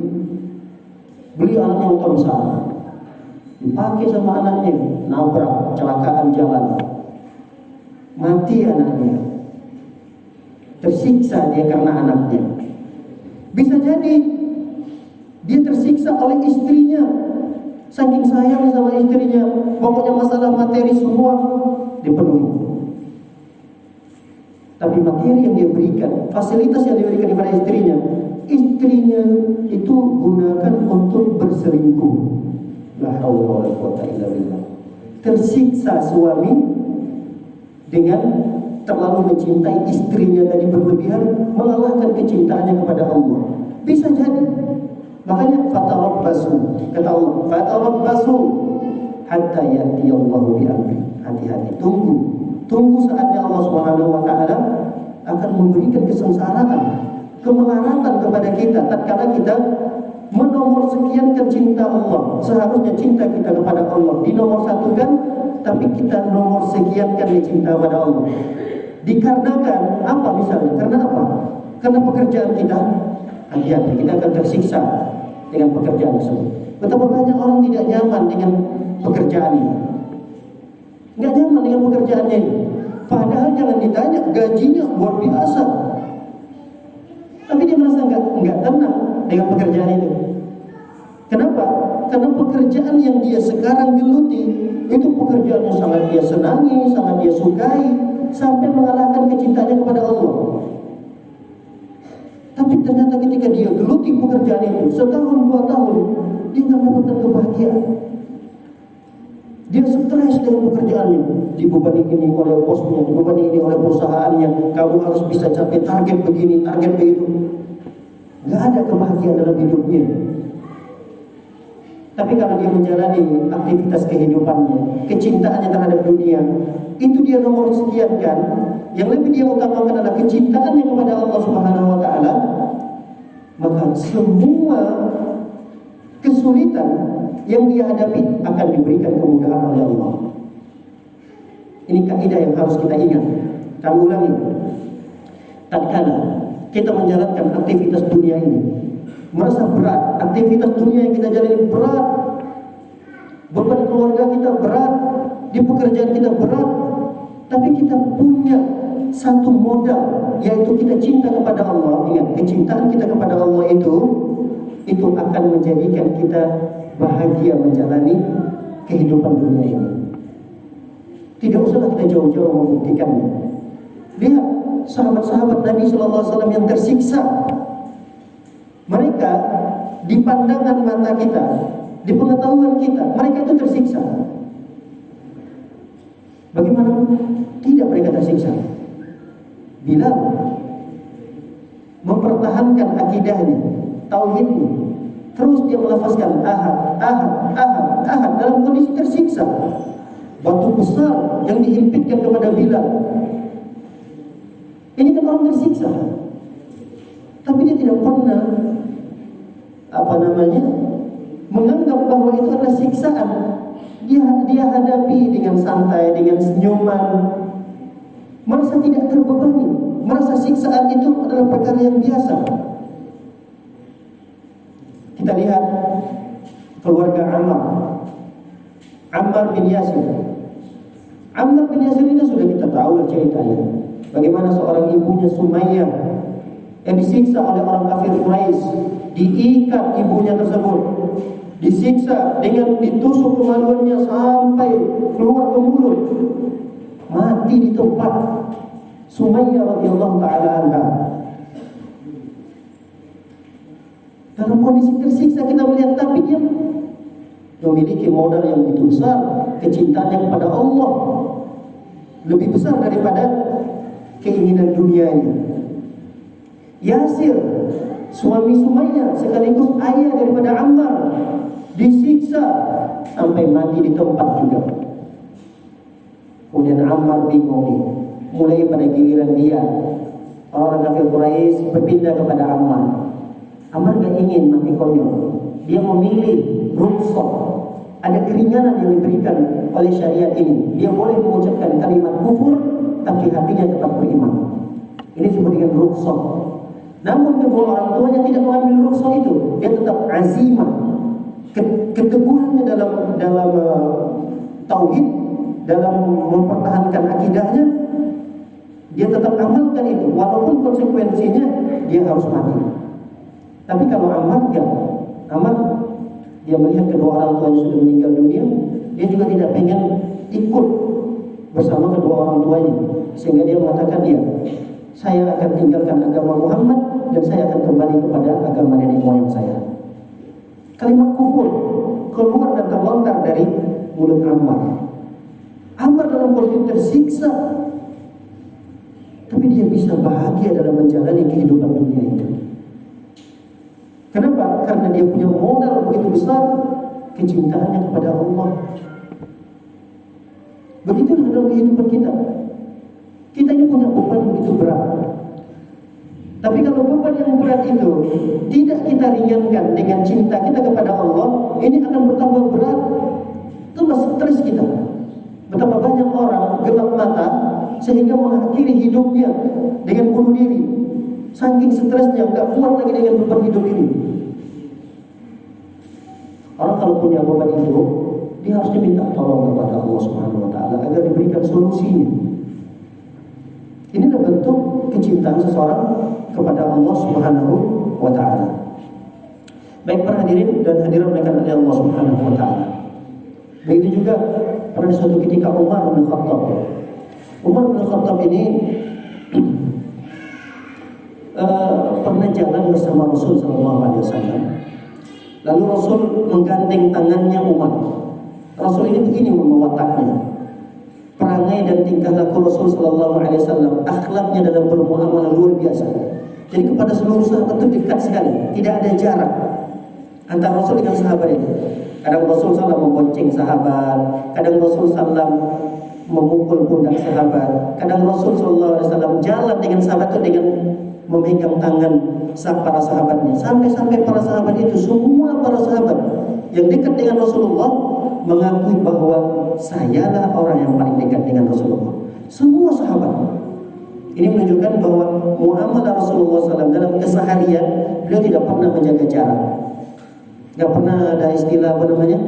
anaknya motor besar. Dipakai sama anaknya, nabrak, kecelakaan jalan, mati anaknya. Tersiksa dia karena anaknya. Bisa jadi dia tersiksa oleh istrinya. Saking sayang sama istrinya, pokoknya masalah materi semua dipenuhi. Tapi materi yang dia berikan, fasilitas yang diberikan kepada istrinya itu gunakan untuk berselingkuh. La haula wala quwwata illa billah. Tersiksa suami dengan terlalu mencintai istrinya tadi berlebihan, mengalahkan kecintaannya kepada Allah. Bisa jadi. Makanya fatarabbasu, kata Allah, fatarabbasu hatta ya'ti Allahu bi amri. Hati-hati, tunggu saatnya Allah Subhanahu wa taala akan memberikan kesengsaraan, kemelaratan kepada kita tatkala kita menomor sekiankan cinta Allah. Seharusnya cinta kita kepada Allah dinomor satukan, tapi kita nomor sekiankan cinta kepada Allah. Dikarenakan apa misalnya? Karena apa? Karena pekerjaan kita, hati-hati, kita akan tersiksa dengan pekerjaan tersebut. Betapa banyak orang tidak nyaman dengan pekerjaan ini, nggak nyaman dengan pekerjaannya ini. Padahal jangan ditanya, gajinya luar biasa, tapi dia merasa nggak tenang dengan pekerjaan itu. Kenapa? Karena pekerjaan yang dia sekarang geluti itu pekerjaan yang sangat dia senangi, sangat dia sukai, sampai mengalahkan kecintaannya kepada Allah. Tapi ternyata ketika dia geluti pekerjaan itu setahun 2 tahun, dia nggak mendapatkan kebahagiaan. Dia stres dengan pekerjaannya, dibebani ini oleh bosnya, dibebani ini oleh perusahaannya. Kamu harus bisa capai target begini, target begitu. Nggak ada kebahagiaan dalam hidupnya. Tapi kalau dia menjalani aktivitas kehidupannya, kecintaannya terhadap dunia, itu dia nomor sekian kan. Yang lebih dia utamakan adalah kecintaannya kepada Allah Subhanahu wa taala, maka semua kesulitan yang dia hadapi akan diberikan kemudahan oleh Allah. Ini kaidah yang harus kita ingat. Kami ulangi. Tatkala kita menjalankan aktivitas dunia ini merasa berat, aktivitas dunia yang kita jalani berat, beban keluarga kita berat, di pekerjaan kita berat, tapi kita punya satu modal, yaitu kita cinta kepada Allah. Ingat, kecintaan kita kepada Allah itu akan menjadikan kita bahagia menjalani kehidupan dunia ini. Tidak usahlah kita jauh-jauh membuktikannya. Lihat sahabat-sahabat Nabi SAW yang tersiksa. Mereka di pandangan mata kita, di pengetahuan kita, mereka itu tersiksa. Bagaimana tidak mereka tersiksa? Bilal mempertahankan akidahnya, tauhidnya, terus dia melafazkan ahad, ahad, ahad, ahad dalam kondisi tersiksa. Batu besar yang dihimpitkan kepada Bilal. Ini kan orang tersiksa, tapi dia tidak pernah menganggap bahwa itu adalah siksaan. Dia hadapi dengan santai, dengan senyuman, merasa tidak terbebani, merasa siksaan itu adalah perkara yang biasa. Kita lihat keluarga Ammar bin Yasir. Ammar bin Yasir ini sudah kita tahu ceritanya. Bagaimana seorang ibunya Sumayyah yang disiksa oleh orang kafir Quraisy, diikat ibunya tersebut, disiksa dengan ditusuk kemaluannya sampai keluar ke mulut, mati di tempat. Sumayyah radhiyallahu taala anha. Dalam kondisi tersiksa kita melihat, tapi dia memiliki modal yang begitu besar, kecintaannya kepada Allah lebih besar daripada keinginan dunianya. Yasir, suami Sumayyah sekaligus ayah daripada Ammar, disiksa sampai mati di tempat juga. Kemudian Ammar bingung nih, mulai pada giliran dia orang kafir Quraisy berpindah kepada Ammar. Ammar gak ingin mati konyol, dia memilih rukhsah, ada keringanan yang diberikan oleh syariat ini. Dia boleh mengucapkan kalimat kufur, tapi hatinya tetap beriman. Ini disebut dengan rukhsah. Namun kedua orang tuanya tidak mengambil rukhsah itu. Dia tetap azimah, keteguhannya dalam tauhid, dalam mempertahankan akidahnya, dia tetap amalkan itu, walaupun konsekuensinya dia harus mati. Tapi kalau Ammar dia melihat kedua orang tuanya sudah meninggal dunia, dia juga tidak pengen ikut bersama kedua orang tuanya, sehingga dia mengatakan, dia saya akan tinggalkan agama Muhammad dan saya akan kembali kepada agama nenek moyang saya. Kalimat kufur keluar dan terlontar dari mulut Ammar. Ammar dalam posisi tersiksa, tapi dia bisa bahagia dalam menjalani kehidupan dunia itu. Kenapa? Karena dia punya modal begitu besar, kecintaannya kepada Allah. Begitulah dalam kehidupan kita. Kita ini punya beban begitu berat. Tapi kalau beban yang berat itu tidak kita ringankan dengan cinta kita kepada Allah, ini akan bertambah berat. Tambah stres kita. Betapa banyak orang gelap mata sehingga mengakhiri hidupnya dengan bunuh diri. Saking stresnya, nggak kuat lagi dengan beban hidup ini. Orang kalau punya beban itu, dia harus diminta tolong kepada Allah Subhanahu Wa Taala agar diberikan solusinya. Inilah bentuk kecintaan seseorang kepada Allah Subhanahu Wa Taala. Baik para hadirin dan hadirat oleh Allah Subhanahu Wa Taala. Begitu juga pada suatu ketika Umar bin Khattab. Umar bin Khattab ini pernah jalan bersama Rasul Sallallahu Alaihi Wasallam. Lalu Rasul menggandeng tangannya Umar. Rasul ini begini mewataknya. Perangai dan tingkah laku Rasul Sallallahu Alaihi Wasallam, akhlaknya dalam bermuamalah luar biasa. Jadi kepada seluruh sahabat itu dekat sekali, tidak ada jarak antara Rasul dengan sahabat itu. Kadang Rasul Sallallahu membonceng sahabat, kadang Rasul Sallallahu memukul pundak sahabat, kadang Rasul Sallallahu Alaihi Wasallam jalan dengan sahabat itu dengan memegang tangan para sahabatnya, sampai para sahabat itu, semua para sahabat yang dekat dengan Rasulullah mengakui bahwa sayalah orang yang paling dekat dengan Rasulullah. Semua sahabat. Ini menunjukkan bahwa muamalah Rasulullah SAW dalam keseharian, beliau tidak pernah menjaga jarak. Gak pernah ada istilah apa namanya,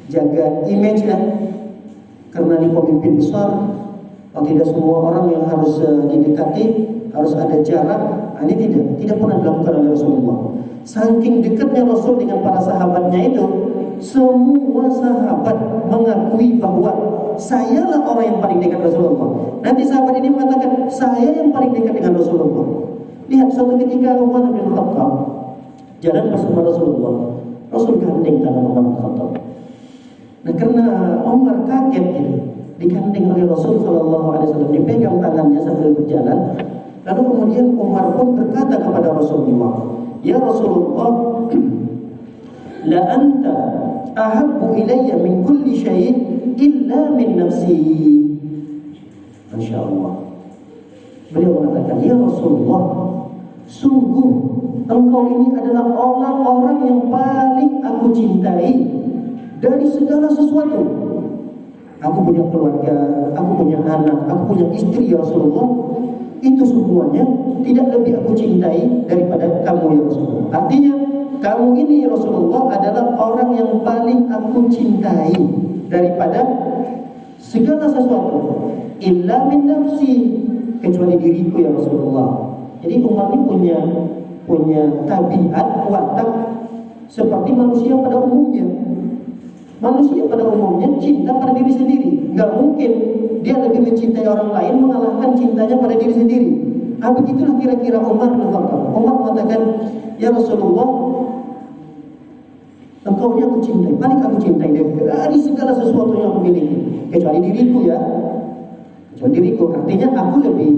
jaga image kan, karena ini pemimpin besar, tidak semua orang yang harus didekati, harus ada jarak. Ini tidak pernah dilakukan oleh Rasulullah. Saking dekatnya Rasul dengan para sahabatnya itu, semua sahabat mengakui bahwa sayalah orang yang paling dekat Rasulullah. Nanti sahabat ini mengatakan, saya yang paling dekat dengan Rasulullah. Lihat suatu ketika Umar bin Khattab jalan bersama Rasulullah, Rasul gandeng tangan Umar bin Khattab. Nah, karena Umar kaget gitu, digandeng oleh Rasul Sallallahu Alaihi Wasallam, dipegang tangannya sambil berjalan. Lalu kemudian Umar pun berkata kepada Rasulullah, ya Rasulullah, la anta ahabbu ilayya min kulli syai' illa min nafsi. Masya Allah. Beliau mengatakan, ya Rasulullah, sungguh engkau ini adalah orang yang paling aku cintai dari segala sesuatu. Aku punya keluarga, aku punya anak, aku punya istri ya Rasulullah. Itu semuanya tidak lebih aku cintai daripada kamu ya Rasulullah. Artinya kamu ini Rasulullah adalah orang yang paling aku cintai daripada segala sesuatu. Illa min nafsi, kecuali diriku ya Rasulullah. Jadi Umar ini punya tabiat, watak seperti manusia pada umumnya. Manusia pada umumnya cinta pada diri sendiri. Gak mungkin dia lebih mencintai orang lain mengalahkan cintanya pada diri sendiri. Begitulah kira-kira Umar bin Khattab. Umar mengatakan, ya Rasulullah, engkau ini aku cintai, paling aku cintai dari segala sesuatu yang aku miliki, kecuali diriku ya. Kecuali diriku, artinya aku lebih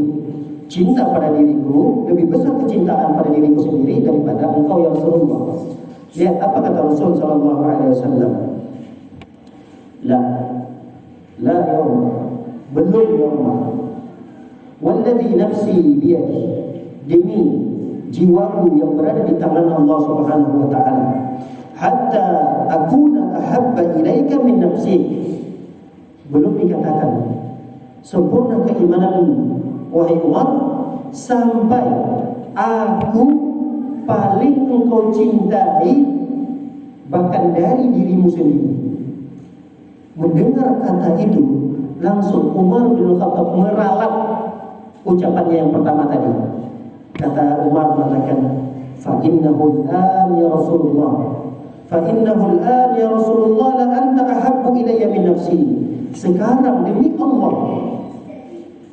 cinta pada diriku, lebih besar kecintaan pada diriku sendiri daripada engkau ya Rasulullah. Lihat apa kata Rasul Sallallahu Alaihi Wasallam. La ya Umar, belum ya Umar. Walladhi nafsi biyadi, demi jiwaku yang berada di tangan Allah Subhanahu Wa Taala, hatta akuna ahabba ilaika min nafsi. Belum dikatakan sempurna keimananmu wahai Umar, sampai aku paling engkau cintai bahkan dari dirimu sendiri. Mendengar kata itu, langsung Umar bin Khattab meralat ucapannya yang pertama tadi. Kata Umar mengatakan, fa innahu ya Rasulullah, Fa innahu al-an ya Rasulullah la anta ahabbu ilayya min nafsi. Sekarang demi Allah,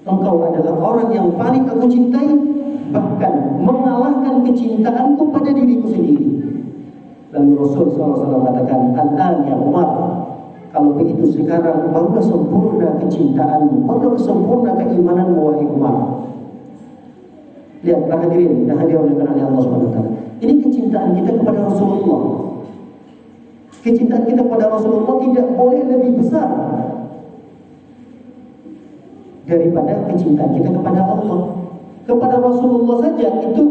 engkau adalah orang yang paling aku cintai, bahkan mengalahkan kecintaanku pada diriku sendiri. Lalu Rasul SAW mengatakan, al-an ya Umar, kalau begitu sekarang barulah sempurna kecintaanmu, barulah sempurna keimananmu wahai Umar. Lihat para hadirin dan hadirin oleh Allah SWT. Ini kecintaan kita kepada Rasulullah. Kecintaan kita kepada Rasulullah tidak boleh lebih besar daripada kecintaan kita kepada Allah. Kepada Rasulullah saja itu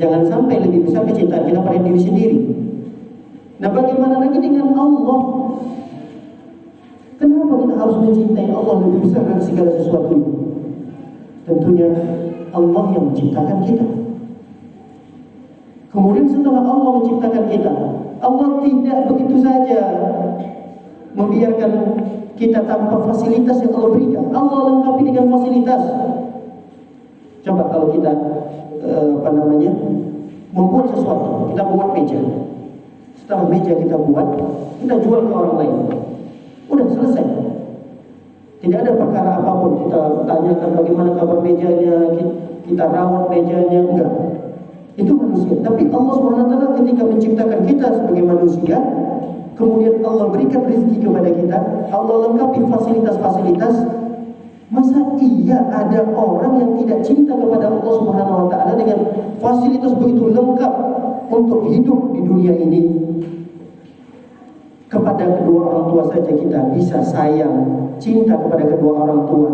jangan sampai lebih besar kecintaan kita pada diri sendiri. Nah, bagaimana lagi dengan Allah? Kenapa kita harus mencintai Allah lebih besar dari segala sesuatu? Tentunya Allah yang menciptakan kita. Kemudian setelah Allah menciptakan kita, Allah tidak begitu saja membiarkan kita tanpa fasilitas yang Allah berikan. Allah lengkapi dengan fasilitas. Coba kalau kita membuat sesuatu, kita buat meja. Setelah meja kita buat, kita jual ke orang lain. Udah selesai. Tidak ada perkara apapun. Kita tanyakan bagaimana kabar mejanya, kita rawat mejanya, enggak. Itu manusia. Tapi Allah SWT ketika menciptakan kita sebagai manusia, kemudian Allah berikan rezeki kepada kita, Allah lengkapi fasilitas-fasilitas. Masa iya ada orang yang tidak cinta kepada Allah Subhanahu wa taala dengan fasilitas begitu lengkap untuk hidup di dunia ini? Kepada kedua orang tua saja kita bisa sayang, cinta kepada kedua orang tua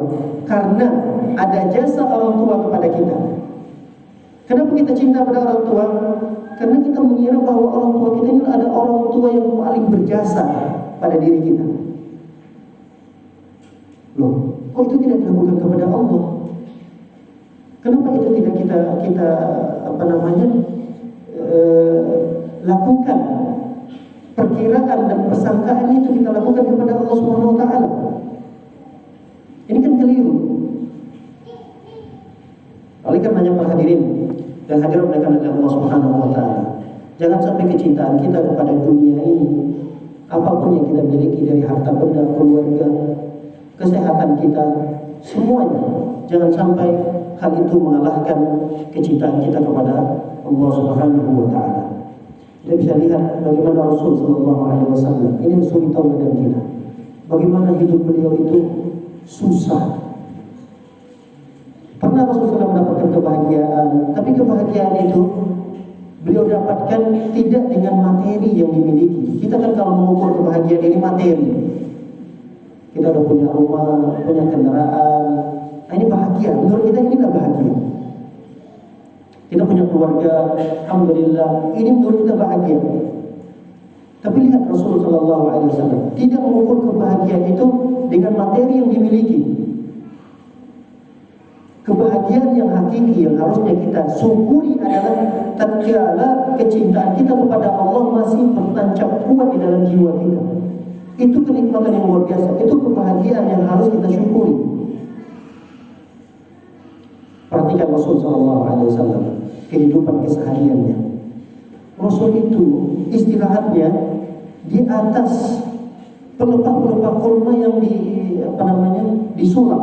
karena ada jasa orang tua kepada kita. Kenapa kita cinta pada orang tua? Karena kita mengira bahwa orang tua kita ini ada orang tua yang paling berjasa pada diri kita. Loh, kok itu tidak dilakukan kepada Allah? Kenapa itu tidak kita lakukan? Perkiraan dan persangkaan itu kita lakukan kepada Allah Subhanahu wa taala. Ini kan keliru. Oleh karenanya para hadirin dan hadirat oleh Allah Subhanahu wa taala, jangan sampai kecintaan kita kepada dunia ini, apapun yang kita miliki dari harta benda, keluarga, kesehatan kita, semuanya, jangan sampai hal itu mengalahkan kecintaan kita kepada Allah Subhanahu wa taala. Kita bisa lihat bagaimana Rasul sallallahu alaihi wasallam ini suri tauladan kita. Bagaimana hidup beliau itu susah. Pernah Rasulullah mendapatkan kebahagiaan, tapi kebahagiaan itu beliau dapatkan tidak dengan materi yang dimiliki. Kita kan kalau mengukur kebahagiaan ini materi. Kita udah punya rumah, punya kendaraan. Nah, ini bahagia. Menurut kita inilah bahagia. Kita punya keluarga, alhamdulillah. Ini menurut kita bahagia. Tapi lihat Rasulullah SAW tidak mengukur kebahagiaan itu dengan materi yang dimiliki. Kebahagiaan yang hakiki yang harusnya kita syukuri adalah tatkala kecintaan kita kepada Allah masih bertancap kuat di dalam jiwa kita. Itu kenikmatan yang luar biasa. Itu kebahagiaan yang harus kita syukuri. Perhatikan Rasul SAW kehidupan kesehariannya. Rasul itu istirahatnya di atas pelepah-pelepah kurma yang disulam.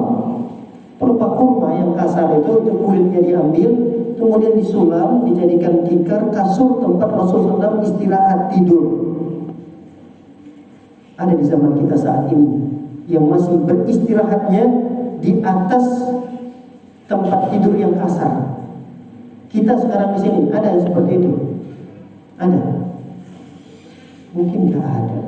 Pelepah kurma yang kasar itu kulitnya diambil, kemudian disulam, dijadikan tikar, kasur tempat Rasul SAW istirahat tidur. Ada di zaman kita saat ini yang masih beristirahatnya di atas tempat tidur yang kasar. Kita sekarang di sini ada yang seperti itu? Ada? Mungkin nggak ada.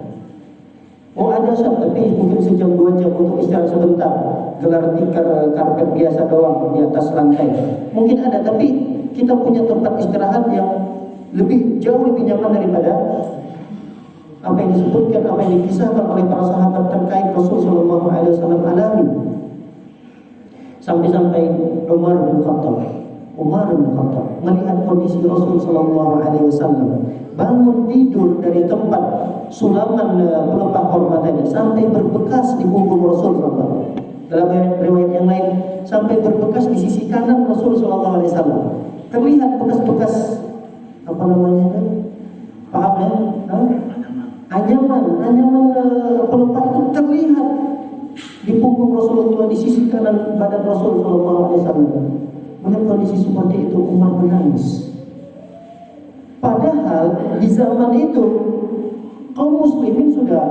Oh ada, tapi mungkin sejam 2 jam untuk istirahat sebentar, gelar tikar karpet biasa doang di atas lantai. Mungkin ada, tapi kita punya tempat istirahat yang jauh lebih nyaman daripada apa yang disebutkan, apa yang dikisahkan oleh para sahabat terkait Rasulullah SAW alami. Sampai-sampai Umar bin Khattab melihat kondisi Rasulullah SAW bangun tidur dari tempat sulaman pelepah kurma tadi sampai berbekas di punggung Rasulullah. Dalam riwayat yang lain sampai berbekas di sisi kanan Rasulullah SAW. Terlihat bekas-bekas paham ya? Rasulullah, di sisi kanan badan Rasul Sallallahu Alaihi Wasallam. Melihat kondisi seperti itu, Umar menangis. Padahal di zaman itu kaum muslimin sudah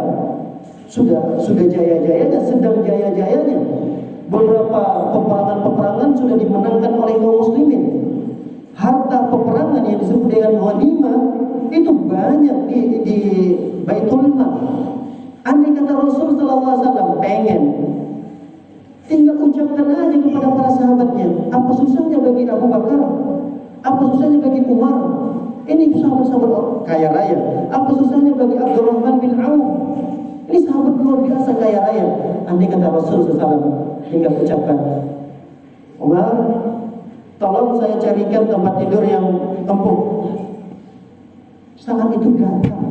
jaya-jayanya, sedang jaya-jayanya. Beberapa peperangan sudah dimenangkan oleh kaum muslimin. Harta peperangan yang disebut dengan ghanimah itu banyak di Baitul Mal. Andai kata Rasul Sallallahu Alaihi Wasallam pengen, tinggal ucapkan aja kepada para sahabatnya. Apa susahnya bagi Abu Bakar? Apa susahnya bagi Umar? Ini sahabat-sahabat kaya raya. Apa susahnya bagi Abdurrahman bin Auf? Ini sahabat luar biasa kaya raya. Andai kata Rasul SAW tinggal ucapkan, Umar, tolong saya carikan tempat tidur yang empuk. Saat itu datang,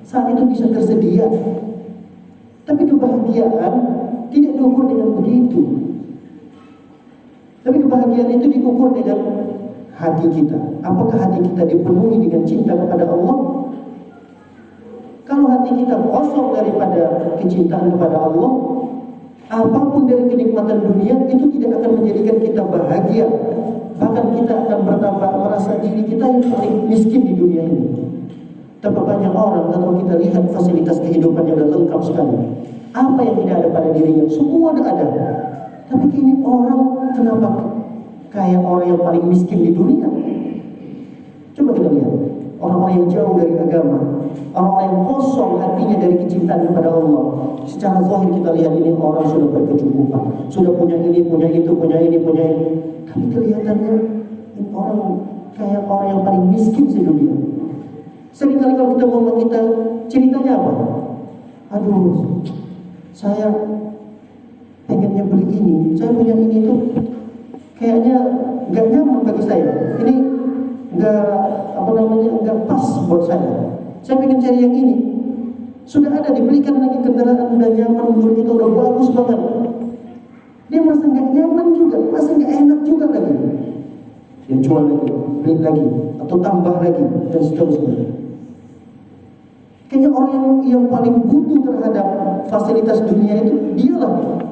saat itu bisa tersedia. Tapi kebahagiaan tidak diukur dengan begitu. Tapi kebahagiaan itu diukur dengan hati kita. Apakah hati kita dipenuhi dengan cinta kepada Allah? Kalau hati kita kosong daripada kecintaan kepada Allah, apapun dari kenikmatan dunia itu tidak akan menjadikan kita bahagia. Bahkan kita akan bertambah merasa diri kita yang paling miskin di dunia ini. Tapi banyak orang kalau kita lihat fasilitas kehidupan yang sudah lengkap sekali, apa yang tidak ada pada dirinya, semua ada. Tapi kini orang kenapa kayak orang yang paling miskin di dunia? Coba kita lihat orang-orang yang jauh dari agama, orang-orang yang kosong hatinya dari kecintaan kepada Allah. Secara zahir kita lihat ini orang sudah berkecukupan, sudah punya ini, punya itu, punya ini, punya ini. Tapi kelihatannya ini orang kayak orang yang paling miskin di dunia. Seringkali kalau kita ngomong kita ceritanya apa? Aduh, saya pengennya beli ini, saya punya ini tuh kayaknya nggak nyaman bagi saya. Ini nggak pas buat saya. Saya pengen cari yang ini. Sudah ada dibelikan lagi kendaraan udah nyaman, menurut kita udah bagus banget. Dia merasa nggak nyaman juga, merasa nggak enak juga lagi. Dia jual lagi, beli lagi, atau tambah lagi dan seterusnya. Kayaknya orang yang paling butuh terhadap fasilitas dunia itu dialah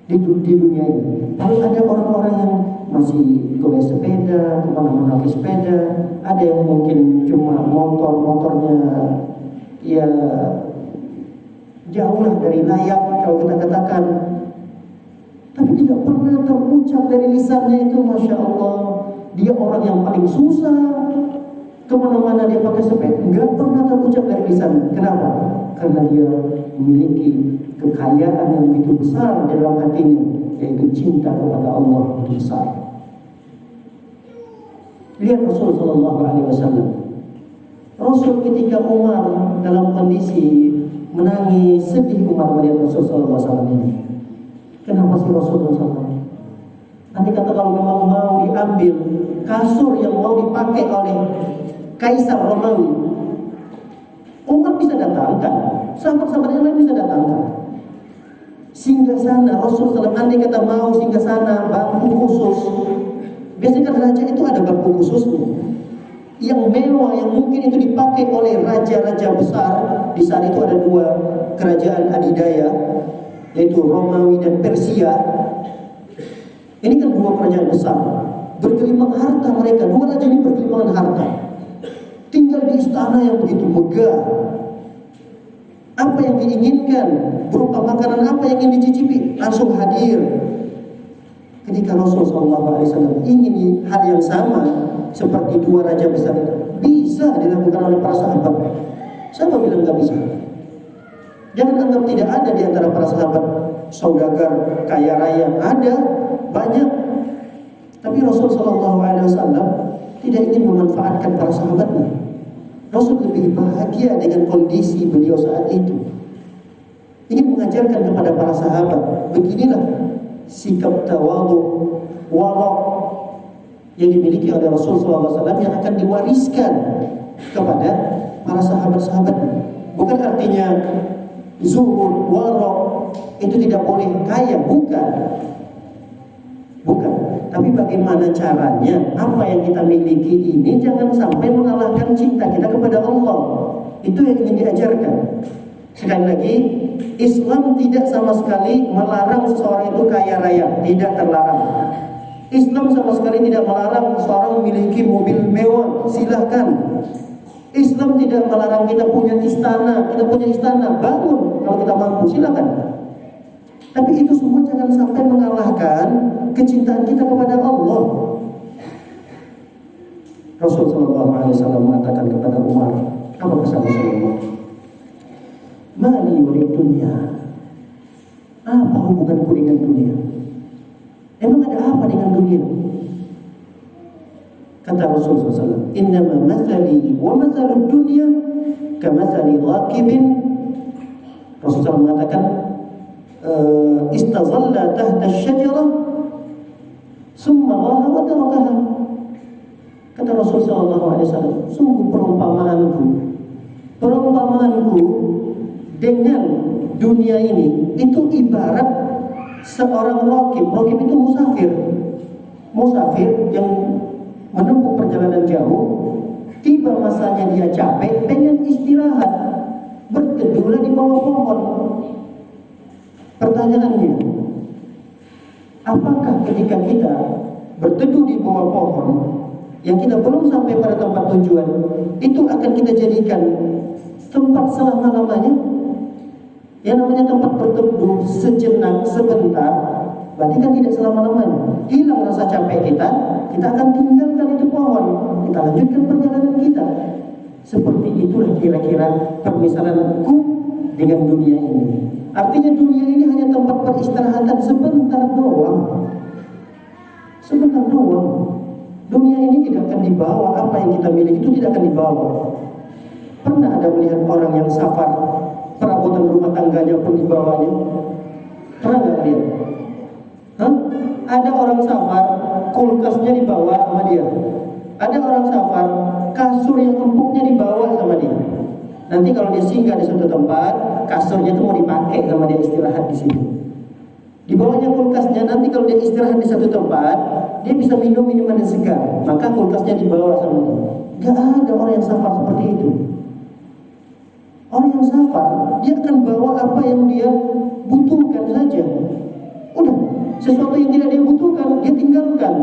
di dunia ini. Lalu ada orang-orang yang masih goyah sepeda, kemana-mana pakai sepeda. Ada yang mungkin cuma motornya ya jauh lah dari layak kalau kita katakan. Tapi tidak pernah terucap dari lisannya itu, Masya Allah, dia orang yang paling susah. Kemana-mana dia pakai sepeda, nggak pernah terucap dari lisan. Kenapa? Karena dia memiliki kekayaan yang begitu besar dalam hatinya, yaitu cinta kepada Allah begitu besar. Lihat Rasul Sallallahu Alaihi Wasallam. Rasul ketika Umar dalam kondisi menangis, sedih Umar melihat Rasul Sallallahu Alaihi Wasallam ini. Kenapa sih Rasul SAW? Nanti kata kalau memang mau diambil kasur yang mau dipakai oleh Kaisar Romawi, Umar bisa datangkan, sahabat-sahabat yang lain bisa datangkan. Singgah sana, Rasul SAW andai kata mau singgah sana, bangku khusus. Biasanya kan raja itu ada bangku khususnya, yang mewah, yang mungkin itu dipakai oleh raja-raja besar. Di saat itu ada dua kerajaan adidaya, yaitu Romawi dan Persia. Ini kan dua kerajaan besar, bergelimang harta mereka. Dua raja ini bergelimangan harta, tinggal di istana yang begitu megah. Apa yang diinginkan, berupa makanan apa yang ingin dicicipi, langsung hadir. Ketika Rasulullah SAW ingin hal yang sama seperti dua raja besar itu, bisa dilakukan oleh para sahabat. Siapa bilang nggak bisa? Jangan anggap tidak ada di antara para sahabat saudagar kaya raya. Ada, banyak. Tapi Rasulullah SAW tidak ingin memanfaatkan para sahabatnya. Rasul lebih bahagia dengan kondisi beliau saat itu. Ingin mengajarkan kepada para sahabat, beginilah sikap tawadhu, wara' yang dimiliki oleh Rasul SAW yang akan diwariskan kepada para sahabat-sahabatnya. Bukan artinya zuhud, wara' itu tidak boleh kaya, bukan. Tapi bagaimana caranya, apa yang kita miliki ini jangan sampai mengalahkan cinta kita kepada Allah. Itu yang ingin diajarkan. Sekali lagi, Islam tidak sama sekali melarang seseorang itu kaya raya, tidak terlarang. Islam sama sekali tidak melarang seseorang memiliki mobil mewah, silahkan. Islam tidak melarang kita punya istana, bangun kalau kita mampu, silakan. Tapi itu semua jangan sampai mengalahkan kecintaan kita kepada Allah. Rasul sallallahu alaihi wasallam mengatakan kepada Umar, apa pesan Rasulullah? Mali yurid dunia. Apa hubunganku dengan dunia? Emang ada apa dengan dunia? Kata Rasul SAW, innama mathali wa mathalud dunya kamathali rakibin. Rasul SAW mengatakan, istazalla tahta syajarah summa raha wa tarakaha. Kata Rasul SAW, sungguh perumpamaanku dengan dunia ini itu ibarat seorang rakib. Rakib itu musafir yang menempuh perjalanan jauh, tiba masanya dia capek, pengen istirahat, berteduhlah di bawah pohon. Pertanyaannya, apakah ketika kita berteduh di bawah pohon yang kita belum sampai pada tempat tujuan, itu akan kita jadikan tempat selama-lamanya? Yang namanya tempat berteduh sejenak, sebentar, berarti kan tidak selama-lamanya. Hilang rasa capek kita akan tinggalkan itu pohon, kita lanjutkan perjalanan kita. Seperti itulah kira-kira permisalanku dengan dunia ini. Artinya dunia ini hanya tempat peristirahatan sebentar doang. Dunia ini tidak akan dibawa, apa yang kita miliki itu tidak akan dibawa. Pernah ada melihat orang yang safar, perabotan rumah tangganya pun dibawanya? Pernah nggak lihat? Ada orang safar, kulkasnya dibawa sama dia. Ada orang safar, kasur yang empuknya dibawa sama dia. Nanti kalau dia singgah di suatu tempat, kasurnya itu mau dipakai sama dia, istirahat di situ. Dibawanya kulkasnya, nanti kalau dia istirahat di satu tempat, dia bisa minum minuman yang segar, maka kulkasnya dibawa sama dia. Gak ada orang yang safar seperti itu. Orang yang safar, dia akan bawa apa yang dia butuhkan saja. Udah, sesuatu yang tidak dia butuhkan, dia tinggalkan.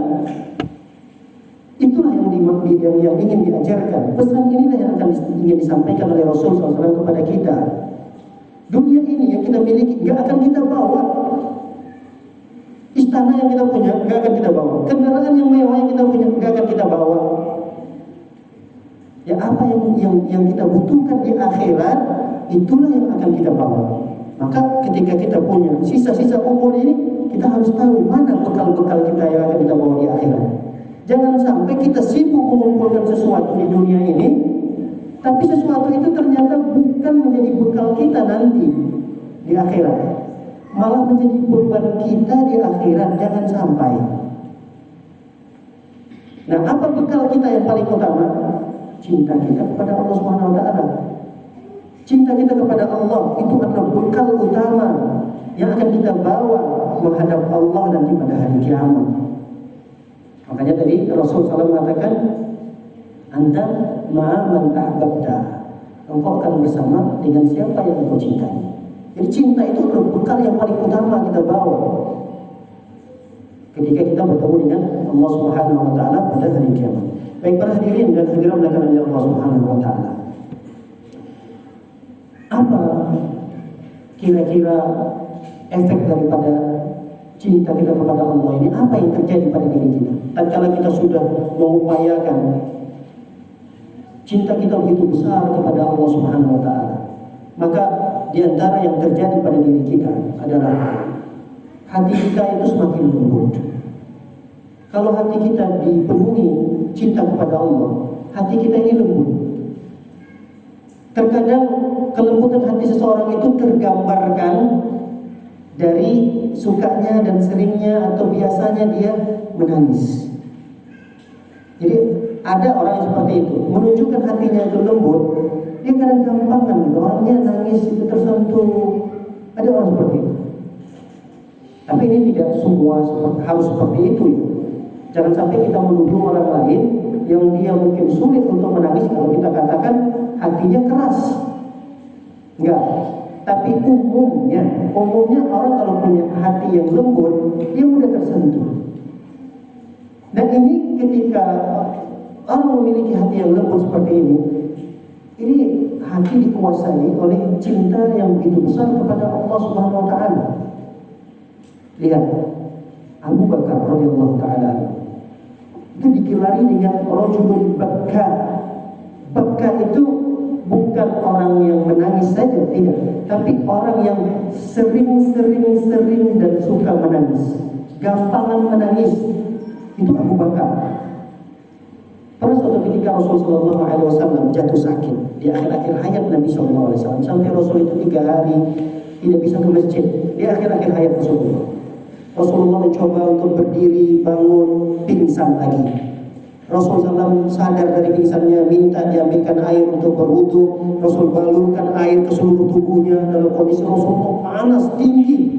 Itulah yang ingin diajarkan. Pesan inilah yang akan ingin disampaikan oleh Rasul SAW kepada kita. Dunia ini yang kita miliki gak akan kita bawa. Istana yang kita punya gak akan kita bawa. Kendaraan yang mewah yang kita punya gak akan kita bawa. Ya, apa yang kita butuhkan di akhirat, itulah yang akan kita bawa. Maka ketika kita punya sisa-sisa umur ini, kita harus tahu mana bekal-bekal kita yang akan kita bawa di akhirat. Jangan sampai kita sibuk mengumpulkan sesuatu di dunia ini, tapi sesuatu itu ternyata bukan menjadi bekal kita nanti di akhirat, malah menjadi beban kita di akhirat. Jangan sampai. Nah, apa bekal kita yang paling utama? Cinta kita kepada Allah Subhanahu wa taala. Cinta kita kepada Allah itu adalah bekal utama yang akan kita bawa menghadap Allah nanti pada hari kiamat. Makanya tadi Rasul SAW mengatakan, Anta ma'aman ahbabta, engkau akan bersama dengan siapa yang engkau cintai. Jadi cinta itu adalah bekal yang paling utama kita bawa ketika kita bertemu dengan Allah Subhanahu wa taala pada hari kiamat. Baik para hadirin dan hadirat oleh Allah Subhanahu wa taala, apa kira-kira efek daripada cinta kita kepada Allah ini? Apa yang terjadi pada diri kita tatkala kita sudah mengupayakan cinta kita begitu besar kepada Allah Subhanahu wa taala? Maka di antara yang terjadi pada diri kita adalah hati kita itu semakin lembut. Kalau hati kita dipenuhi cinta kepada Allah, hati kita ini lembut. Terkadang kelembutan hati seseorang itu tergambarkan dari sukanya dan seringnya atau biasanya dia menangis. Jadi ada orang yang seperti itu, menunjukkan hatinya itu lembut. Dia kadang gampangan, orangnya nangis itu tersentuh. Ada orang seperti itu. Tapi ini tidak semua harus seperti itu. Jangan sampai kita menuduh orang lain yang dia mungkin sulit untuk menangis kalau kita katakan hatinya keras. Enggak. Tapi umumnya orang kalau punya hati yang lembut, dia mudah tersentuh. Dan ini ketika orang memiliki hati yang lembut seperti ini hati dikuasai oleh cinta yang begitu besar kepada Allah Subhanahu wa taala. Lihat Abu Bakar radhiyallahu taala itu digelari dengan rajulun bakka. Bakka itu bukan orang yang menangis saja, tidak, tapi orang yang sering dan suka menangis, gampangan menangis. Itu Abu Bakar. Pada suatu ketika Rasulullah SAW jatuh sakit di akhir-akhir hayat Nabi SAW, sampai Rasul itu 3 hari tidak bisa ke masjid. Di akhir-akhir hayat Rasulullah mencoba untuk berdiri, bangun, pingsan lagi. Rasulullah SAW sadar dari pingsannya, minta diambilkan air untuk berwudu. Rasul balurkan air ke seluruh tubuhnya dalam kondisi Rasulullah panas tinggi.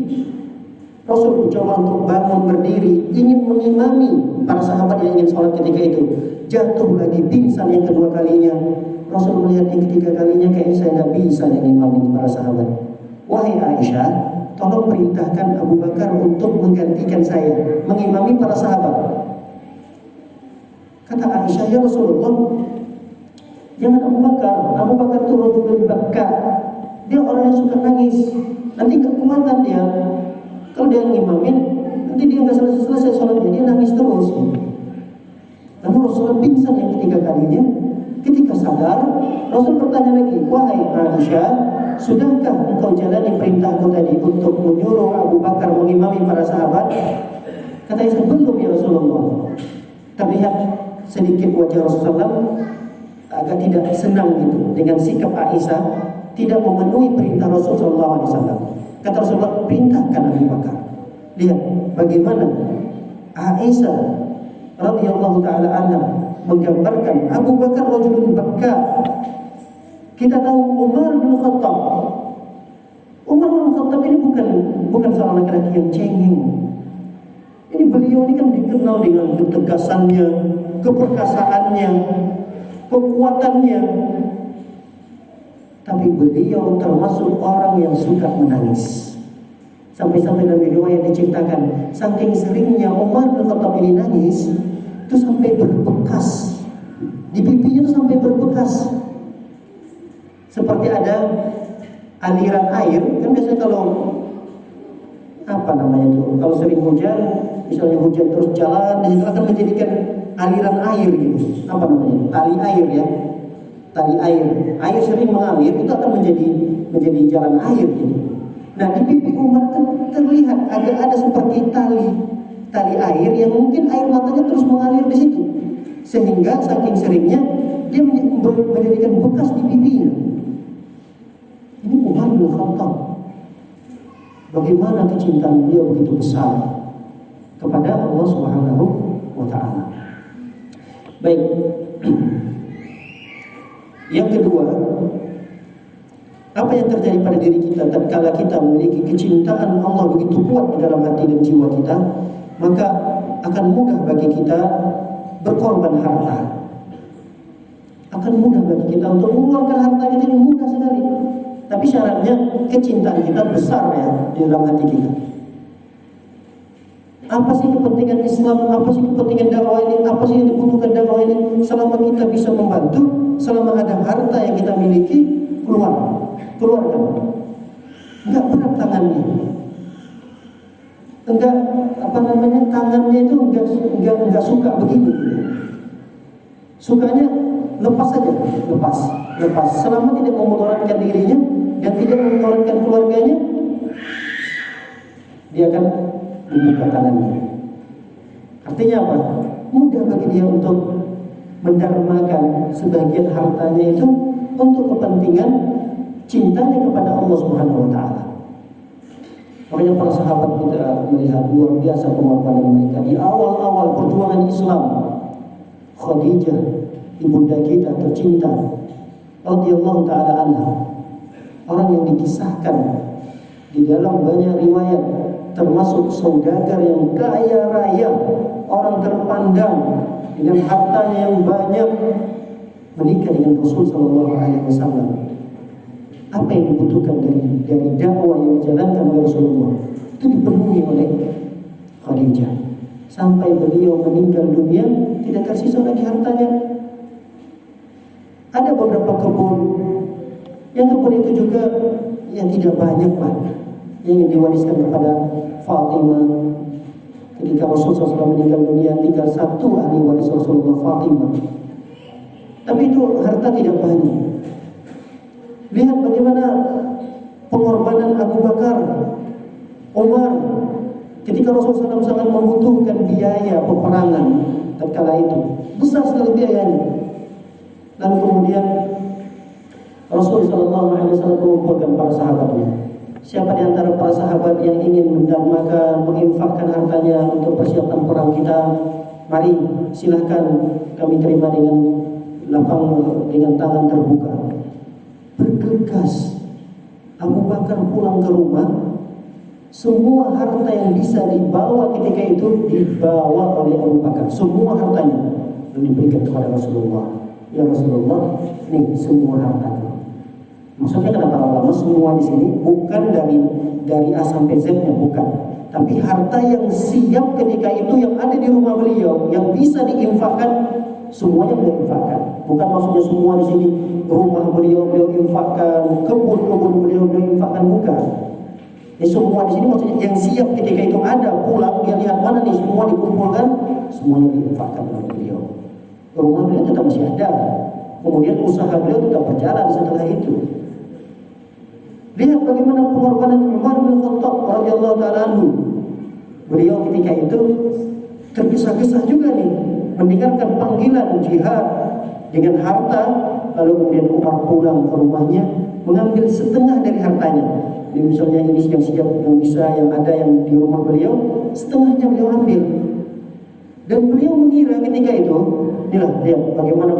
Rasul mencoba untuk bangun berdiri, ingin mengimami para sahabat yang ingin sholat ketika itu. Jatuh lagi, pingsan yang kedua kalinya. Rasul melihat yang ketiga kalinya, kayaknya saya nggak bisa mengimami para sahabat. Wahai Aisyah, tolong perintahkan Abu Bakar untuk menggantikan saya, mengimami para sahabat. Kata Aisyah, ya Rasulullah, jangan Abu Bakar. Abu Bakar itu rajulun bakka. Dia orang yang suka nangis. Nanti kekuatan dia. Kalau dia ngimamin, nanti dia nggak selesai sholatnya, dia nangis terus. Namun Rasulullah pingsan yang ketiga kalinya. Ketika sadar, Rasul bertanya lagi, wahai Aisyah, sudahkah engkau jalani perintahku tadi untuk menyuruh Abu Bakar mengimami para sahabat? Kata Aisyah, belum ya Rasulullah. Terlihat sedikit wajah Rasulullah agak tidak senang gitu dengan sikap Aisyah tidak memenuhi perintah Rasulullah SAW. Kata Rasulullah, perintahkan Abu Bakar. Lihat bagaimana Aisyah radhiyallahu taala anha menggambarkan Abu Bakar rajulun bakka. Kita tahu Umar bin Khattab. Umar bin Khattab ini bukan seorang laki-laki yang cengeng. Ini beliau ini kan dikenal dengan ketegasannya, keperkasaannya, kekuatannya. Tapi beliau termasuk orang yang suka menangis. Sampai-sampai dalam riwayat diceritakan, saking seringnya Umar bin Khattab ini nangis, itu sampai berbekas. Di pipinya itu sampai berbekas. Seperti ada aliran air, kan biasanya kalau kalau sering hujan, misalnya hujan terus jalan, dan itu akan menjadikan aliran air gitu. Tali air ya. Tali air sering mengalir, itu akan menjadi jalan air gitu. Nah di pipi Umar terlihat ada seperti tali air yang mungkin air matanya terus mengalir di situ, sehingga saking seringnya dia menjadikan bekas di pipinya. Ini Umar bin Khattab. Bagaimana kecintaan beliau begitu besar kepada Allah Subhanahu wa taala. Baik. Yang kedua, apa yang terjadi pada diri kita tatkala kita memiliki kecintaan Allah begitu kuat di dalam hati dan jiwa kita, maka akan mudah bagi kita berkorban harta. Akan mudah bagi kita untuk mengeluarkan harta kita, ini mudah sekali. Tapi syaratnya kecintaan kita besar ya di dalam hati kita. Apa sih kepentingan Islam? Apa sih kepentingan dakwah ini? Apa sih yang dibutuhkan dakwah ini? Selama kita bisa membantu, selama ada harta yang kita miliki, keluarkan. Enggak berat tangannya. Tangannya itu enggak suka begitu. Sukanya lepas saja, lepas. Selama tidak memudaratkan dirinya dan tidak memudaratkan keluarganya, dia akan membuka tangannya. Artinya apa? Mudah bagi dia untuk mendarmakan sebagian hartanya itu untuk kepentingan cintanya kepada Allah Subhanahu wa taala. Makanya para sahabat kita melihat luar biasa pengorbanan mereka di awal-awal perjuangan Islam. Khadijah, ibunda kita tercinta, radhiyallahu taala anha, orang yang dikisahkan di dalam banyak riwayat, termasuk saudagar yang kaya raya, orang terpandang dengan hartanya yang banyak, menikah dengan Rasul sallallahu alaihi wasallam. apa yang dibutuhkan dari dakwah yang dijalankan oleh Rasulullah itu dipenuhi oleh Khadijah. Sampai beliau meninggal dunia tidak tersisa lagi hartanya. Ada beberapa kebun, yang kebun itu juga yang tidak banyak lah, yang diwariskan kepada Fatimah. Ketika Rasulullah SAW meninggal dunia, tinggal satu ahli waris Rasulullah, Fatimah. Tapi itu harta tidak banyak. Lihat bagaimana pengorbanan Abu Bakar, Umar, ketika Rasulullah SAW sangat membutuhkan biaya peperangan tatkala itu, besar sekali biayanya. Lalu kemudian Rasulullah SAW mengumpulkan para sahabatnya. Siapa di antara para sahabat yang ingin mendamaikan, menginfakkan hartanya untuk persiapan perang kita? Mari, silahkan, kami terima dengan lapang, dengan tangan terbuka. Bergegas Abu Bakar pulang ke rumah. Semua harta yang bisa dibawa ketika itu dibawa oleh Abu Bakar. Semua hartanya dan diberikan kepada Rasulullah. Ya Rasulullah, nih semua hartanya. Maksudnya kata para ulama, semua di sini bukan dari A sampai Z-nya, bukan. Tapi harta yang siap ketika itu yang ada di rumah beliau, yang bisa diinfakkan, semuanya beliau infakkan. Bukan maksudnya semua di sini rumah beliau infakkan, kebun beliau infakkan, bukan. Ya, semua di sini maksudnya yang siap ketika itu ada, pulang dia lihat mana nih semua dikumpulkan, semuanya diinfakkan oleh beliau. Rumah beliau tetap masih ada, kemudian usaha beliau tetap berjalan setelah itu. Lihat bagaimana pengorbanan Umar bin Khattab radhiyallahu taala anhu. Beliau ketika itu tergesa-gesa juga nih mendengarkan panggilan jihad dengan harta, lalu kemudian Umar pulang ke rumahnya mengambil setengah dari hartanya. Jadi misalnya ini yang siap, yang bisa, yang ada yang di rumah beliau, setengahnya beliau ambil. Dan beliau mengira ketika itu, inilah lihat bagaimana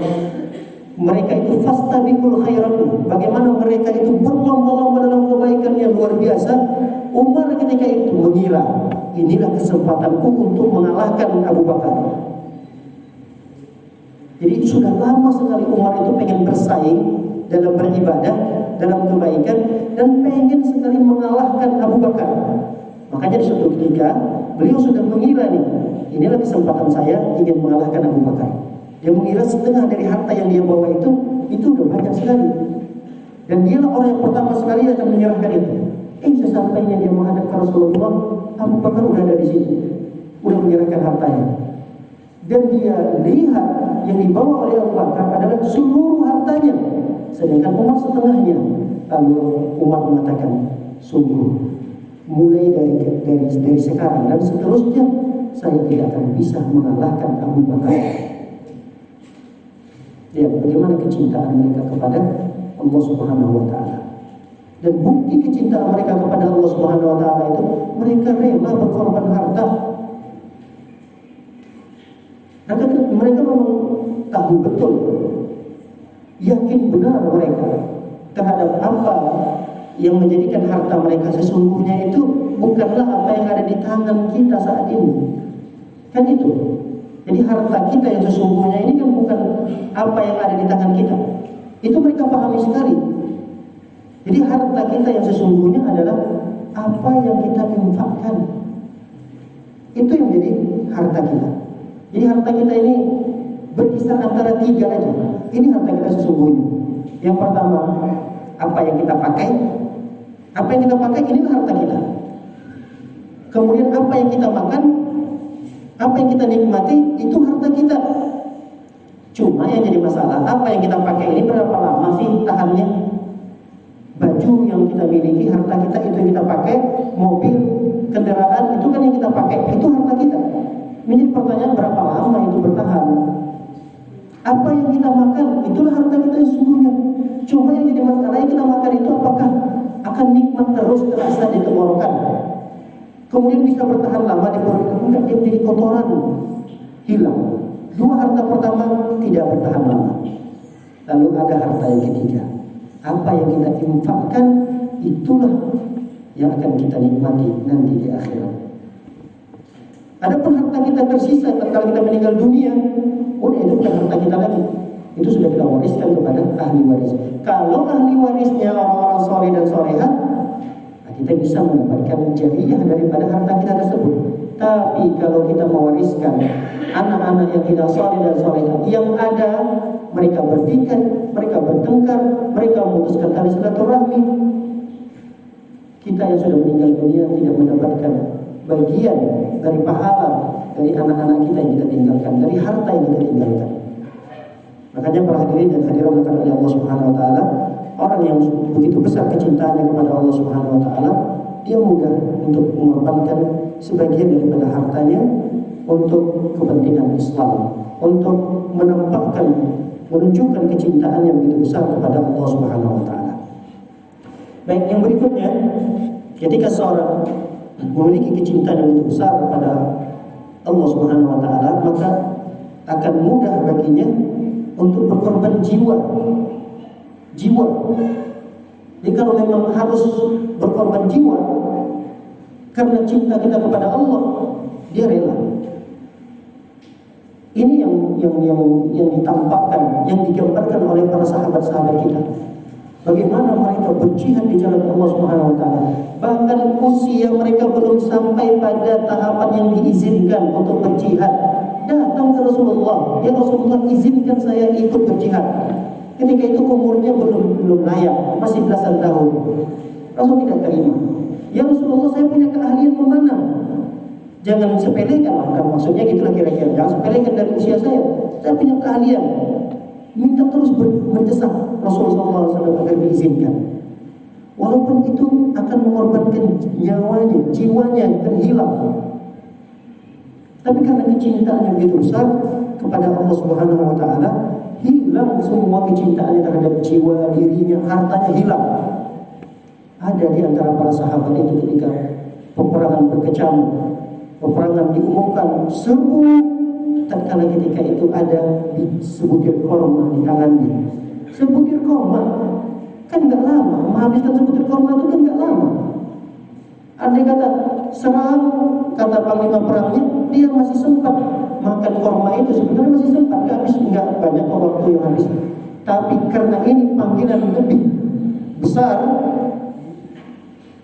mereka itu fastabiqul khairat, bagaimana mereka itu berlomba-lomba dalam kebaikan yang luar biasa. Umar ketika itu mengira, inilah kesempatanku untuk mengalahkan Abu Bakar. Jadi sudah lama sekali Umar itu pengen bersaing dalam beribadah, dalam kebaikan, dan pengen sekali mengalahkan Abu Bakar. Makanya di suatu ketika beliau sudah mengira nih, inilah kesempatan saya ingin mengalahkan Abu Bakar. Dia mengira setengah dari harta yang dia bawa itu udah banyak sekali. Dan dialah orang yang pertama sekali akan menyerahkan itu. Sesampainya dia menghadap ke Rasulullah, Abu Bakar udah ada di sini, udah menyerahkan hartanya. Dan dia lihat yang dibawa oleh Abu Bakar adalah seluruh hartanya, sedangkan Umar setengahnya. Lalu Umar mengatakan, sungguh mulai dari sekarang dan seterusnya saya tidak akan bisa mengalahkan Abu Bakar. Lihat bagaimana kecintaan mereka kepada Allah Subhanahu wa taala. Dan bukti kecintaan mereka kepada Allah Subhanahu wa taala itu mereka rela berkorban harta. Mereka memang tahu betul, yakin benar mereka terhadap apa yang menjadikan harta mereka sesungguhnya itu bukanlah apa yang ada di tangan kita saat ini. Kan itu. Jadi harta kita yang sesungguhnya ini kan bukan apa yang ada di tangan kita. Itu mereka pahami sekali. Jadi harta kita yang sesungguhnya adalah apa yang kita infakkan. Itu yang menjadi harta kita. Jadi harta kita ini berkisar antara 3 aja. Ini harta kita sesungguhnya. Yang pertama, apa yang kita pakai. Apa yang kita pakai inilah harta kita. Kemudian apa yang kita makan, apa yang kita nikmati, itu harta kita. Cuma yang jadi masalah, apa yang kita pakai ini berapa lama sih tahannya? Baju yang kita miliki, harta kita itu yang kita pakai, mobil, kendaraan, itu kan yang kita pakai, itu harta kita. Menjadi pertanyaan berapa lama itu bertahan? Apa yang kita makan, itulah harta kita yang sesungguhnya. Cuma yang jadi masalah yang kita makan itu apakah akan nikmat terus terasa di tenggorokan? Kemudian bisa bertahan lama di perut, enggak, dia menjadi kotoran, hilang. 2 harta pertama tidak bertahan lama. Lalu ada harta yang ketiga. Apa yang kita infakkan itulah yang akan kita nikmati nanti di akhirat. Adapun harta kita tersisa kalau kita meninggal dunia, udah itu bukan harta kita lagi. itu sudah kita wariskan kepada ahli waris. Kalau ahli warisnya orang-orang soleh dan soleha, kita bisa mendapatkan jariah daripada harta kita tersebut. Tapi kalau kita mewariskan anak-anak yang tidak soleh dan soleha, yang ada mereka bertikai, mereka bertengkar, mereka memutuskan tali silaturahmi, kita yang sudah meninggal dunia tidak mendapatkan bagian dari pahala dari anak-anak kita yang kita tinggalkan, dari harta yang kita tinggalkan. Makanya para hadirin dan hadirat oleh Allah Subhanahu wa taala, orang yang begitu besar kecintaannya kepada Allah Subhanahu wa taala, dia mudah untuk mengorbankan sebagian daripada hartanya untuk kepentingan Islam, untuk menampakkan, menunjukkan kecintaan yang begitu besar kepada Allah Subhanahu wa taala. Baik, yang berikutnya, ketika seorang memiliki kecintaan yang begitu besar kepada Allah Subhanahu wa taala, maka akan mudah baginya untuk berkorban jiwa. Jadi kalau memang harus berkorban jiwa karena cinta kita kepada Allah, dia rela. Ini yang ditampakkan, yang digambarkan oleh para sahabat-sahabat kita. Bagaimana mereka berjihad di jalan Allah Subhanahu wa taala. Bahkan usia mereka belum sampai pada tahapan yang diizinkan untuk berjihad, datang ke Rasulullah. Ya Rasulullah, izinkan saya ikut berjihad. Ketika itu umurnya belum layak, masih belasan tahun. Rasul tidak terima. Ya Rasulullah, saya punya keahlian memanah. Jangan sepelekan, kan maksudnya gitulah kira-kira. Jangan sepelekan dari usia saya. Saya punya keahlian. Minta terus mendesak Rasulullah SAW agar diizinkan. Walaupun itu akan mengorbankan nyawanya, jiwanya akan hilang. Tapi karena kecintaan yang begitu besar kepada Allah Subhanahu wa taala, hilang semua kecintaannya terhadap jiwa, dirinya, hartanya hilang. Ada di antara para sahabat itu ketika peperangan berkecamuk, peperangan diumumkan, seru. Tatkala ketika itu ada sebutir korma di tangannya. Sebutir korma kan nggak lama, menghabiskan sebutir korma itu kan nggak lama. Andai kata serang, kata panglima perangnya, dia masih sempat makan korma itu, sebenarnya masih sempat, nggak banyak waktu yang habis. Tapi karena ini panggilan lebih besar,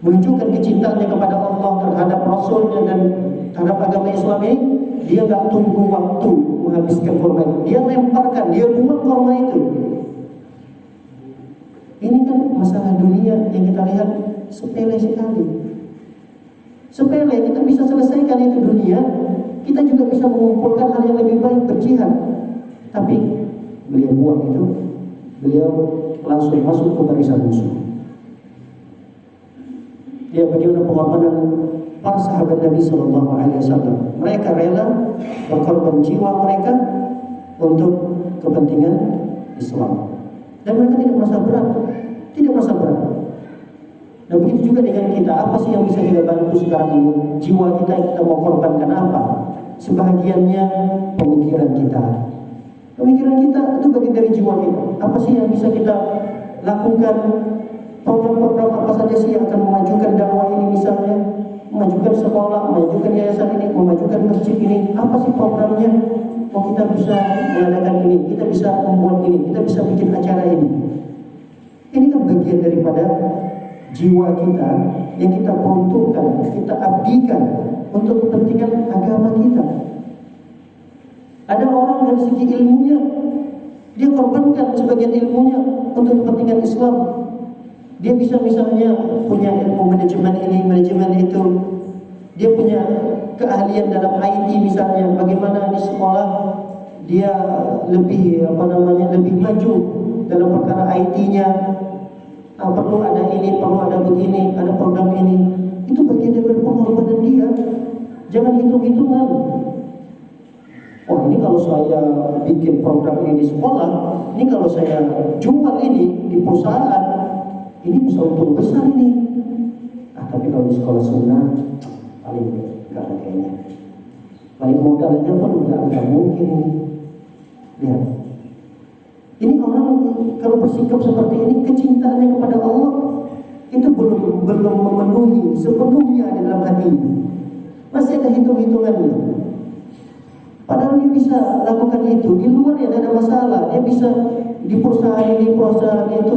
menunjukkan kecintaannya kepada Allah, terhadap Rasulnya dan terhadap agama Islam ini, dia nggak tunggu waktu menghabiskan korma itu. Dia lemparkan, dia buang korma itu. Ini kan masalah dunia yang kita lihat sepele sekali. Sepele, kita bisa selesaikan itu dunia, kita juga bisa mengumpulkan hal yang lebih baik, berjihad. Tapi beliau buang itu, beliau langsung masuk ke barisan musuh. Ya, bagaimana pengorbanan para sahabat Nabi Sallallahu Alaihi Wasallam. Mereka rela berkorban jiwa mereka untuk kepentingan Islam. Dan mereka tidak merasa berat, Dan begitu juga dengan kita, apa sih yang bisa kita bantu sekarang ini? Jiwa kita mau korbankan apa? Sebahagiannya pemikiran kita. Pemikiran kita itu bagian dari jiwa kita. Apa sih yang bisa kita lakukan? Program-program apa saja sih yang akan memajukan dakwah ini, misalnya memajukan sekolah, memajukan yayasan ini, memajukan masjid ini? Apa sih programnya? Oh, kita bisa mengadakan ini, kita bisa membuat ini, kita bisa bikin acara ini. Ini kan bagian daripada jiwa kita yang kita peruntukkan, kita abdikan untuk kepentingan agama kita. Ada orang dari segi ilmunya, dia korbankan sebagian ilmunya untuk kepentingan Islam. Dia bisa misalnya punya ilmu manajemen ini, manajemen itu. Dia punya keahlian dalam IT misalnya, bagaimana di sekolah dia lebih lebih maju dalam perkara IT-nya. Perlu ada ini, perlu ada begini, ada program ini. Itu bagian dari pengorbanan dia. Jangan hitung-hitungan. Oh, ini kalau saya bikin program ini di sekolah, ini kalau saya jual ini di perusahaan, ini bisa untung besar ini. Tapi kalau di sekolah sunnah, paling nggak ada kayaknya. Paling modalnya pun nggak mungkin. Lihat, ini orang kalau bersikap seperti ini, kecintaannya kepada Allah itu belum memenuhi sepenuhnya di dalam hati. Masih ada hitung-hitungannya. Padahal dia bisa lakukan itu di luar, ya tidak ada masalah. masalah, dia bisa di perusahaan ini, perusahaan itu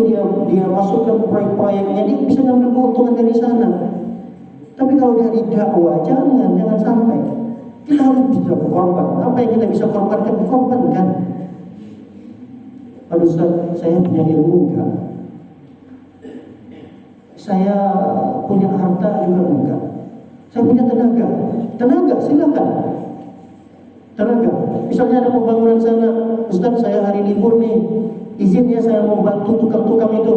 dia masukkan proyek-proyeknya, dia bisa ngambil keuntungan dari sana. Tapi kalau dari dakwah, jangan sampai. Kita harus bisa berkorban. Apa yang kita bisa korbankan, dikorbankan. Aduh Ustaz, saya punya ilmu enggak? Saya punya harta juga enggak? Saya punya tenaga silakan. Tenaga, misalnya ada pembangunan sana, Ustaz saya hari libur nih, izinnya saya membantu tukang-tukang itu.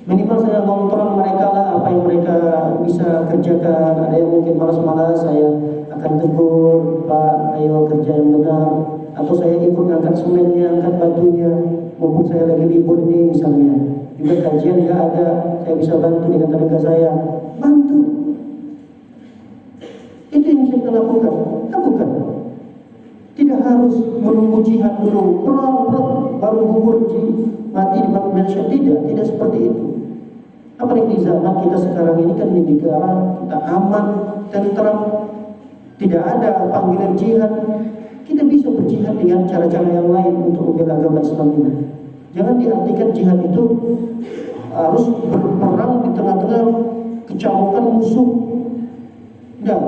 Minimal saya kontrol mereka lah, apa yang mereka bisa kerjakan. Ada yang mungkin malas-malas, saya akan tegur, Pak, ayo kerja yang benar. Atau saya ikut ngangkat semennya, angkat batunya, mumpung saya lagi libur ini misalnya. Juga kajian nggak ada, saya bisa bantu dengan tenaga saya. Bantu. Itu yang kita lakukan. Tidak harus menunggu jihad dulu, baru gugur mati di Malaysia. Tidak seperti itu. Apalagi di zaman kita sekarang ini kan di negara kita aman, tentram, tidak ada panggilan jihad. Kita bisa berjihad dengan cara-cara yang lain untuk membela agama Islam ini. Jangan diartikan jihad itu harus berperang di tengah-tengah kecamaukan musuh. Tidak,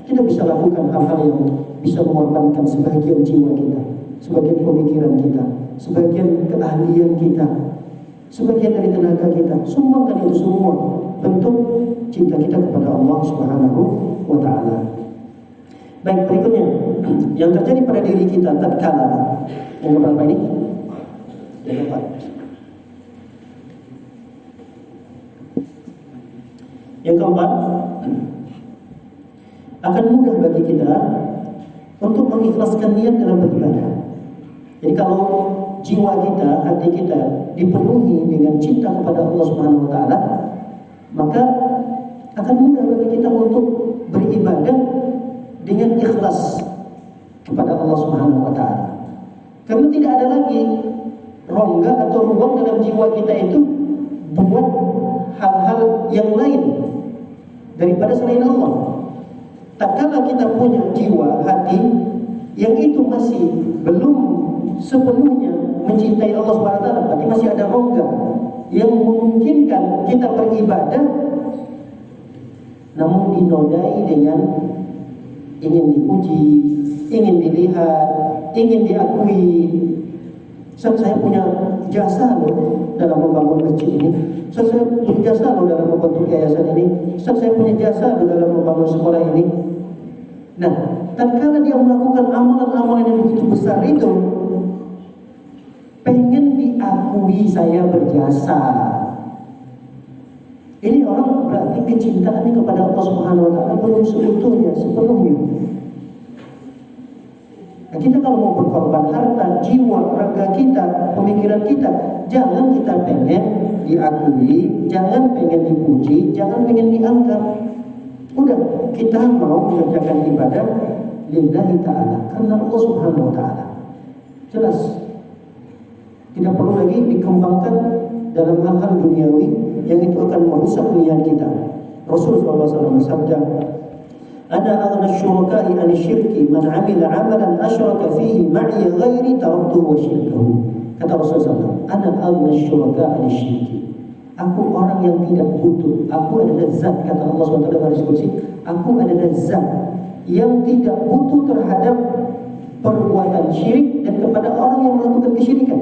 kita bisa lakukan hal-hal yang bisa mengorbankan sebagian jiwa kita, sebagian pemikiran kita, sebagian keahlian kita, sebagian dari tenaga kita. Sumbangkan itu semua bentuk cinta kita kepada Allah Subhanahu wa Ta'ala. Baik, berikutnya yang terjadi pada diri kita tatkala yang keberapa ini? Yang keempat. Yang keempat, akan mudah bagi kita untuk mengikhlaskan niat dalam beribadah. Jadi kalau jiwa kita, hati kita dipenuhi dengan cinta kepada Allah Subhanahu wa Ta'ala, maka akan mudah bagi kita untuk beribadah dengan ikhlas kepada Allah Subhanahu wa Ta'ala. Karena tidak ada lagi rongga atau ruang dalam jiwa kita itu buat hal-hal yang lain daripada selain Allah. Tatkala kita punya jiwa, hati yang itu masih belum sepenuhnya mencintai Allah Subhanahu wa Ta'ala, berarti masih ada rongga yang memungkinkan kita beribadah, namun dinodai dengan ingin dipuji, ingin dilihat, ingin diakui. Saya punya jasa loh dalam membangun masjid ini. Saya punya jasa loh dalam membentuk yayasan ini. Saya punya jasa loh dalam membangun sekolah ini. Nah, tatkala dia melakukan amalan-amalan yang begitu besar itu, pengen diakui saya berjasa. Ini orang berarti kecintaannya kepada Allah Subhanahu wa Ta'ala belum sepenuhnya. Nah, kita kalau mau berkorban harta, jiwa, raga kita, pemikiran kita, jangan kita pengen diakui, jangan pengen dipuji, jangan pengen dianggap. Udah, kita mau mengerjakan ibadah lillahi ta'ala, karena Allah Subhanahu wa Ta'ala. Jelas. Tidak perlu lagi dikembangkan dalam hal-hal duniawi yang itu akan merusak niat kita. Rasulullah SAW bersabda, "Ana aghna syuraka'i 'ani syirki man 'amila 'amalan asyraka fihi ma'i ghairi taraktuhu wa syirkahu." Kata Rasulullah SAW, "Ana aghna syuraka'i 'ani syirki." Aku orang yang tidak butuh. Aku adalah zat, kata Allah SWT dalam diskusi, aku adalah zat yang tidak butuh terhadap perbuatan syirik dan kepada orang yang melakukan kesyirikan.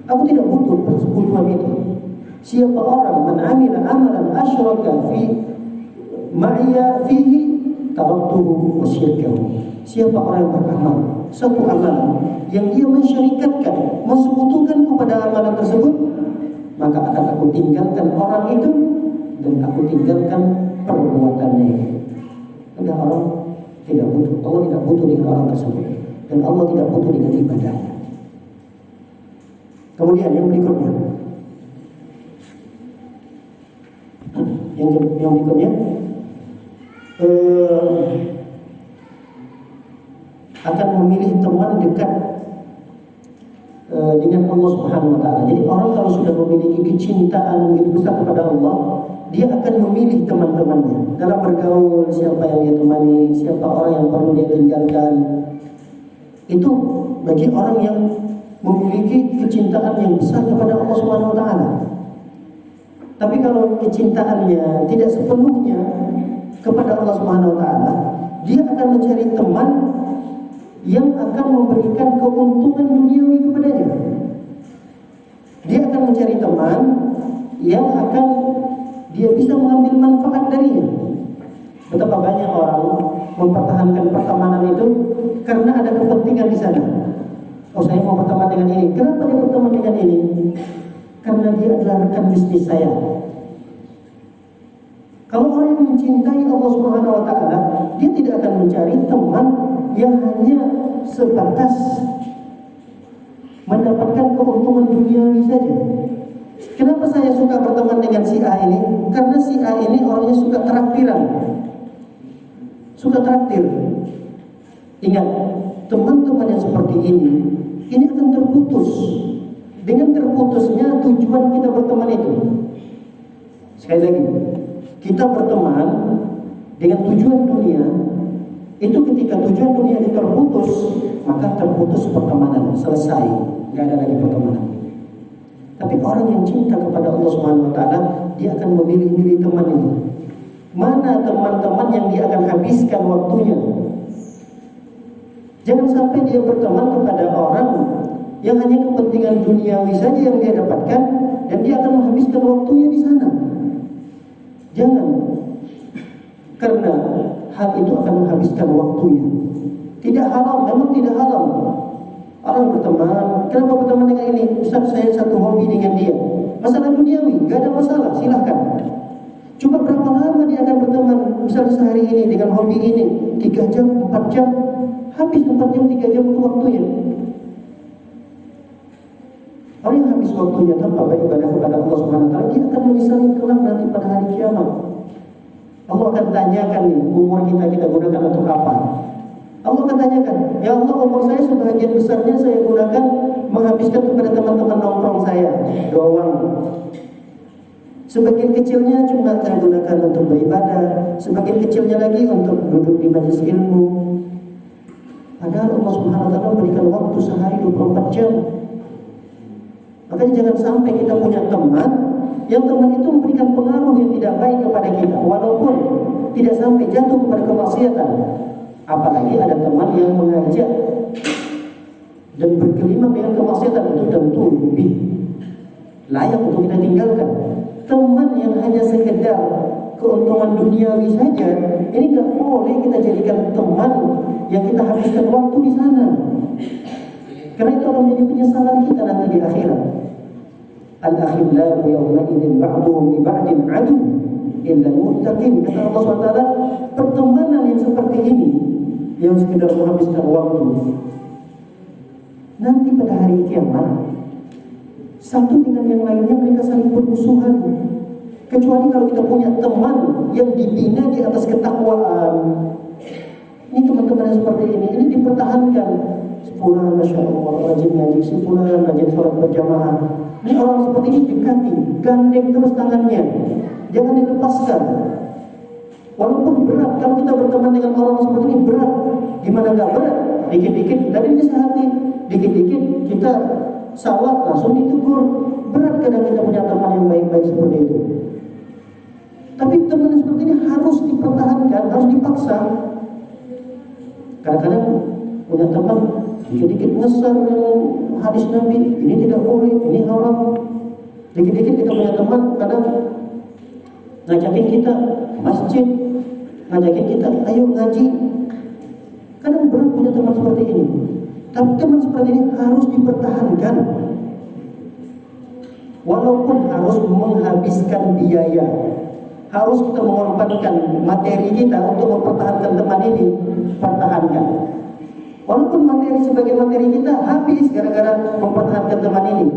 Aku tidak butuh persekutuan itu. Siapa orang man amila amalan asyraka fi ma'ya fihi taraktuhu wa syirkahu. Siapa orang yang beramal satu amalan yang dia mensyirikatkan, mensekutukan kepada amalan tersebut, maka akan aku tinggalkan orang itu dan aku tinggalkan perbuatannya. Udah, orang tidak butuh. Allah tidak butuh dengan orang tersebut, dan Allah tidak butuh dengan ibadahnya. Kemudian yang berikutnya, yang berikutnya akan memilih teman dekat dengan Allah Subhanahu wa Ta'ala. Jadi orang kalau sudah memiliki kecintaan begitu besar kepada Allah, dia akan memilih teman-temannya dalam bergaul, siapa yang dia temani, siapa orang yang perlu dia tinggalkan. Itu bagi orang yang memiliki kecintaan yang besar kepada Allah Subhanahu wa taala. Tapi kalau kecintaannya tidak sepenuhnya kepada Allah Subhanahu wa taala, dia akan mencari teman yang akan memberikan keuntungan duniawi kepadanya. Dia akan mencari teman yang akan dia bisa mengambil manfaat darinya. Betapa banyak orang mempertahankan pertemanan itu karena ada kepentingan di sana. Oh, saya mau berteman dengan ini. Kenapa dia berteman dengan ini? Karena dia adalah rekan bisnis saya. Kalau orang yang mencintai Allah Subhanahu wa taala, dia tidak akan mencari teman yang hanya sebatas mendapatkan keuntungan duniawi saja. Kenapa saya suka berteman dengan si A ini? Karena si A ini orangnya suka traktiran. Suka traktir. Ingat, teman-teman yang seperti ini akan terputus. Dengan terputusnya tujuan kita berteman itu. Sekali lagi, kita berteman dengan tujuan dunia, itu ketika tujuan dunia itu terputus, maka terputus pertemanan, selesai, nggak ada lagi pertemanan. Tapi orang yang cinta kepada Allah Subhanahu wa taala, dia akan memilih-milih teman ini. Mana teman-teman yang dia akan habiskan waktunya. Jangan sampai dia berteman kepada orang yang hanya kepentingan duniawi saja yang dia dapatkan, dan dia akan menghabiskan waktunya di sana. Jangan, karena hal itu akan menghabiskan waktunya. Tidak haram, memang tidak haram. Orang berteman, kenapa berteman dengan ini? Ustaz, saya satu hobi dengan dia. Masalah duniawi, gak ada masalah, silahkan. Coba berapa lama dia akan berteman? Misalnya sehari ini dengan hobi ini 3 jam, 4 jam. Habis 4 jam, 3 jam itu waktunya. Orang yang habis waktunya tanpa beribadah kepada Allah Subhanahu wa taala, dia akan menyesali kelak nanti pada hari kiamat. Allah akan tanyakan nih, umur kita gunakan untuk apa? Allah akan tanyakan, ya Allah, umur saya sebagian besarnya saya gunakan menghabiskan kepada teman-teman nongkrong saya doang. Sebagian kecilnya cuma saya gunakan untuk beribadah, sebagian kecilnya lagi untuk duduk di majelis ilmu. Padahal Allah Subhanahu wa taala memberikan waktu sehari 24 jam. Makanya jangan sampai kita punya teman yang teman itu memberikan pengaruh yang tidak baik kepada kita, walaupun tidak sampai jatuh kepada kemaksiatan. Apalagi ada teman yang mengajak dan bergelimang dengan kemaksiatan, itu tentu lebih layak untuk kita tinggalkan. Teman yang hanya sekedar keuntungan duniawi saja, ini nggak boleh kita jadikan teman yang kita habiskan waktu di sana. Karena itu akan menjadi penyesalan kita nanti di akhirat. Al-akhillau yawma idzin ba'duhum li ba'din adu illa al-muttaqin. Kata Allah SWT, pertemanan yang seperti ini yang sekedar menghabiskan waktu, nanti pada hari kiamat satu dengan yang lainnya mereka saling bermusuhan. Kecuali kalau kita punya teman yang dibina di atas ketakwaan. Ini teman-teman yang seperti ini dipertahankan. Sepulan, Masya Allah, rajin ngaji, sepulan, rajin sholat berjamaah. Ini orang seperti ini dekati, gandeng terus tangannya, jangan dilepaskan. Walaupun berat, kalau kita berteman dengan orang seperti ini berat. Gimana nggak berat? Dikit-dikit dari disehati, dikit-dikit kita salah langsung ditegur. Berat kadang kita punya teman yang baik-baik seperti itu. Tapi teman seperti ini harus dipertahankan, harus dipaksa. Kadang-kadang punya teman dikit-dikit ngeser hadis Nabi, ini tidak boleh, ini haram. Dikit-dikit kita punya teman kadang ngajakin kita masjid, ngajakin kita ayo ngaji. Kadang berat punya teman seperti ini. Tapi teman seperti ini harus dipertahankan, walaupun harus menghabiskan biaya. Harus kita mengorbankan materi kita untuk mempertahankan teman ini, pertahankan. Walaupun materi sebagai materi kita habis gara-gara mempertahankan teman ini,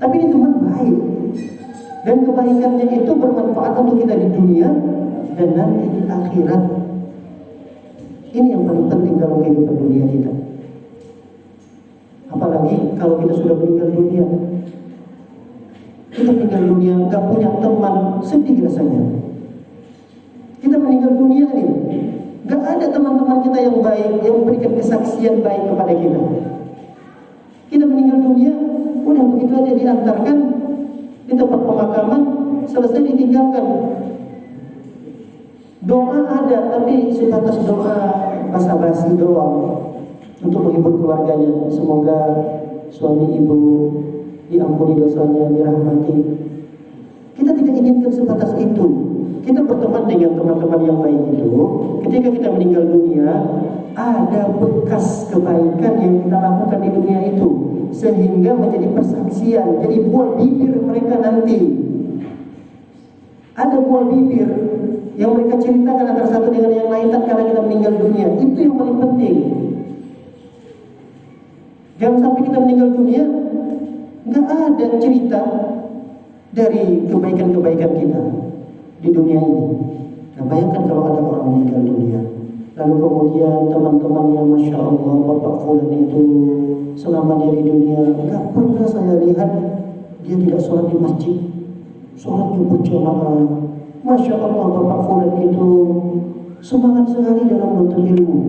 tapi ini teman baik, dan kebaikannya itu bermanfaat untuk kita di dunia dan nanti di akhirat. Ini yang paling penting dalam kehidupan dunia kita. Apalagi kalau kita sudah meninggal dunia. Kita meninggal dunia nggak punya teman, sedih rasanya. Kita meninggal dunia ini nggak ada teman-teman kita yang baik, yang memberikan kesaksian baik kepada kita. Kita dunia, udah begitu aja diantarkan di tempat pemakaman, selesai ditinggalkan. Doa ada, tapi sebatas doa basa-basi doang untuk menghibur keluarganya. Semoga suami ibu diampuni dosanya, dirahmati. Kita tidak inginkan sebatas itu. Kita berteman dengan teman-teman yang baik itu. Ketika kita meninggal dunia, ada bekas kebaikan yang kita lakukan di dunia itu, sehingga menjadi persaksian, jadi buah bibir mereka nanti. Ada buah bibir yang mereka ceritakan antara satu dengan yang lain tatkala kita meninggal dunia. Itu yang paling penting. Jangan sampai kita meninggal dunia nggak ada cerita dari kebaikan-kebaikan kita di dunia ini. Nah, bayangkan kalau ada orang meninggal dunia, lalu kemudian teman-temannya, Masya Allah, Bapak Fulan itu selama dia di dunia nggak pernah saya lihat dia tidak sholat di masjid, sholatnya berjamaah. Masya Allah, Bapak Fulan itu semangat sekali dalam menuntut ilmu,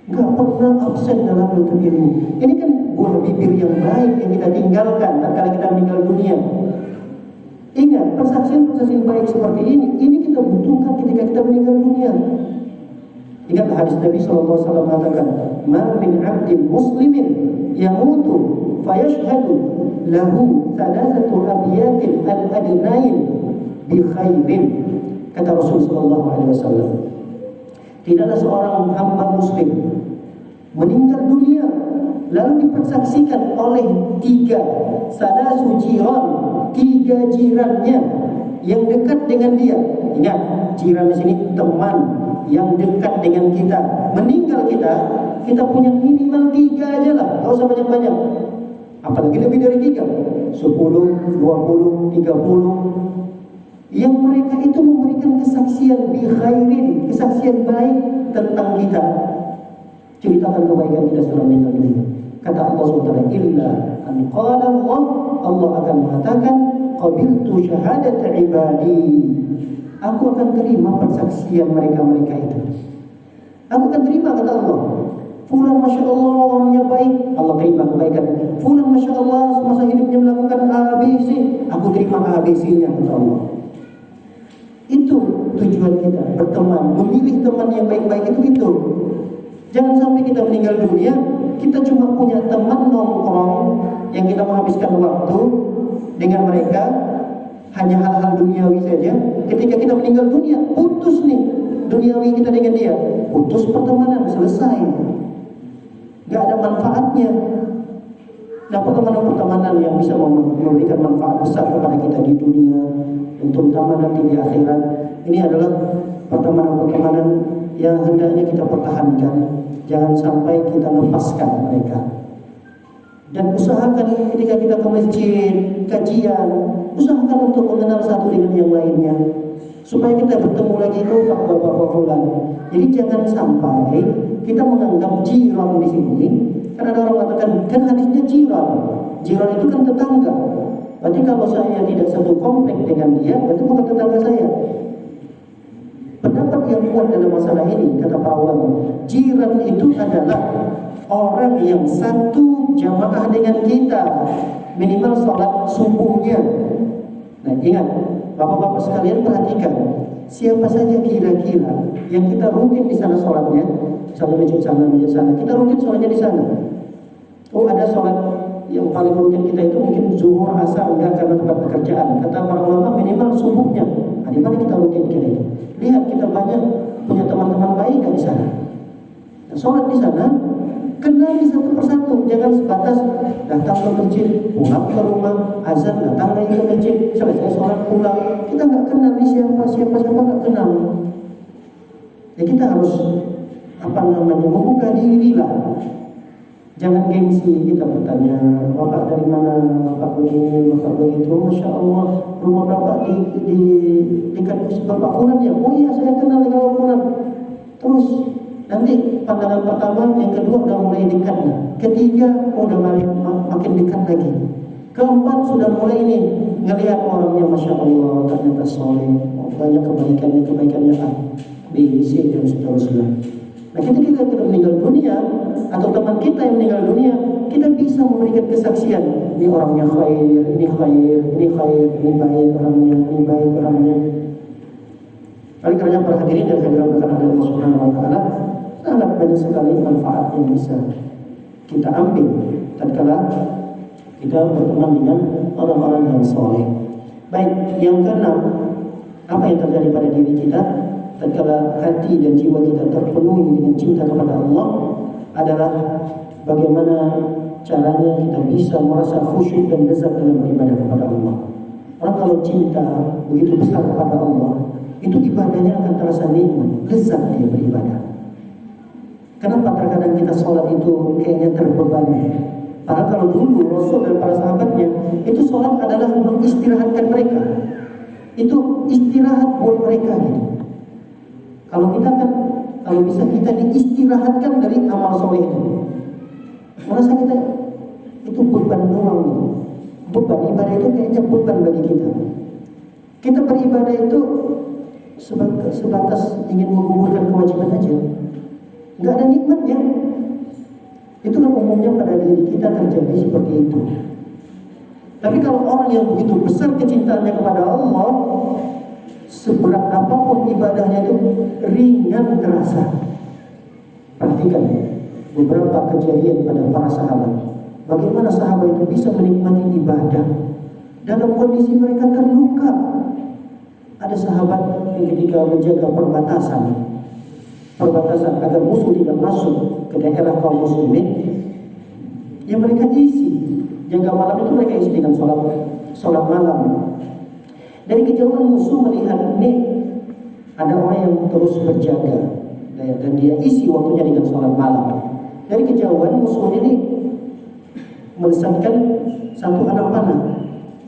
nggak pernah absen dalam menuntut ilmu. Ini kan buah bibir yang baik yang kita tinggalkan tatkala kita meninggal dunia. Ingat, persaksian-persaksian baik seperti ini kita butuhkan ketika kita meninggal dunia. Ingat hadis Nabi SAW mengatakan, "Ma min 'abdin muslimin yamutu fayashhadu lahu thalathatu abyatin al-adnain bi khairin." Kata Rasulullah SAW, tidaklah seorang hamba muslim meninggal dunia lalu dipersaksikan oleh tiga salasu jiran, tiga jirannya yang dekat dengan dia. Ingat, jiran di sini teman yang dekat dengan kita. Meninggal kita punya minimal tiga aja lah, gak usah banyak-banyak. Apalagi lebih dari tiga, 10, 20, 30. Yang mereka itu memberikan kesaksian bi khairin, kesaksian baik tentang kita. Ceritakan kebaikan kita setelah meninggal dunia. Kata Allah SWT, illa an qala Allah akan mengatakan, qabiltu syahadata ibadi. Aku akan terima persaksian mereka-mereka itu. Aku akan terima, kata Allah. Fulan Masya Allah orangnya baik, Allah terima kebaikan. Fulan Masya Allah semasa hidupnya melakukan ABC, aku terima ABC-nya, kata Allah. Itu tujuan kita, berteman, memilih teman yang baik-baik itu. Jangan sampai kita meninggal dunia, kita cuma punya teman nongkrong yang kita menghabiskan waktu dengan mereka, hanya hal-hal duniawi saja. Ketika kita meninggal dunia, putus nih duniawi kita dengan dia, putus pertemanan, selesai, gak ada manfaatnya. Nah, pertemanan-pertemanan yang bisa memberikan manfaat besar kepada kita di dunia dan terutama nanti di akhirat, ini adalah pertemanan-pertemanan yang hendaknya kita pertahankan. Jangan sampai kita lepaskan mereka. Dan usahakan ketika kita ke masjid, kajian, usahakan untuk mengenal satu dengan yang lainnya, supaya kita bertemu lagi Bapak Fulan. Jadi jangan sampai kita menganggap jiran di sini. Karena ada orang mengatakan, kan hadisnya jiran. Jiran itu kan tetangga. Berarti kalau saya tidak satu komplek dengan dia, berarti bukan tetangga saya. Pendapat yang kuat dalam masalah ini, kata para ulama, jiran itu adalah orang yang satu jamaah dengan kita, minimal sholat subuhnya. Nah, ingat, bapak-bapak sekalian, perhatikan siapa saja kira-kira yang kita rutin di sana sholatnya, misalnya masjid sana, kita rutin sholatnya di sana. Oh, ada sholat yang paling rutin kita itu mungkin zuhur, asar, enggak karena tempat pekerjaan. Kata para ulama minimal subuhnya. Nah, di mana kita rutin kita itu? Lihat, kita banyak punya teman-teman baik di sana. Nah, sholat di sana, kenali satu persatu, jangan sebatas datang ke masjid, pulang ke rumah, azan datang lagi ke masjid, selesai sholat pulang. Kita nggak kenal di siapa nggak kenal. Ya kita harus membuka diri lah. Jangan gengsi, kita bertanya, Bapak dari mana, Bapak begini, Bapak begitu. Masya Allah, rumah Bapak di dekat Bapak Fulan ya? Oh iya, saya kenal dengan Bapak Fulan. Terus nanti pandangan pertama, yang kedua udah mulai dekat, ketiga udah makin dekat lagi, keempat sudah mulai ini ngelihat orangnya, Masya Allah, ternyata soleh, banyak kebaikannya A, B, C dan seterusnya. Nah, ketika kita meninggal dunia atau teman kita yang meninggal dunia, kita bisa bisa memberikan kesaksian, ini orangnya khair, ini khair, ini khair, ini baik orangnya, ini baik orangnya. Oleh kerana para hadirin dan hadirat berkenan Allah Subhanahu wa taala, sangat banyak sekali manfaat yang bisa kita ambil tatkala kita berteman dengan orang-orang yang soleh. Baik, yang keenam, apa yang terjadi pada diri kita tatkala hati dan jiwa kita terpenuhi dengan cinta kepada Allah adalah bagaimana caranya kita bisa merasa khusyuk dan lezat dalam beribadah kepada Allah. Orang kalau cinta begitu besar kepada Allah, itu ibadahnya akan terasa nikmat, lezat dia beribadah. Kenapa terkadang kita sholat itu kayaknya terbebani? Padahal kalau dulu Rasul dan para sahabatnya itu sholat adalah mengistirahatkan mereka. Itu istirahat buat mereka gitu. Kalau kita kan, kalau bisa kita diistirahatkan dari amal soleh itu, merasa kita itu beban doang gitu. Beban ibadah itu kayaknya beban bagi kita. Kita beribadah itu sebatas ingin menggugurkan kewajiban aja, nggak ada nikmatnya. Itu kan umumnya pada diri kita terjadi seperti itu. Tapi kalau orang yang begitu besar kecintaannya kepada Allah, seberat apapun ibadahnya itu ringan terasa. Perhatikan beberapa kejadian pada para sahabat. Bagaimana sahabat itu bisa menikmati ibadah dalam kondisi mereka terluka. Ada sahabat yang ketika menjaga perbatasan agar musuh tidak masuk ke daerah kaum muslimin, yang mereka isi jaga malam itu mereka isi dengan sholat malam. Dari kejauhan musuh melihat ini ada orang yang terus berjaga dan dia isi waktunya dengan sholat malam. Dari kejauhan musuh ini melesatkan satu anak panah,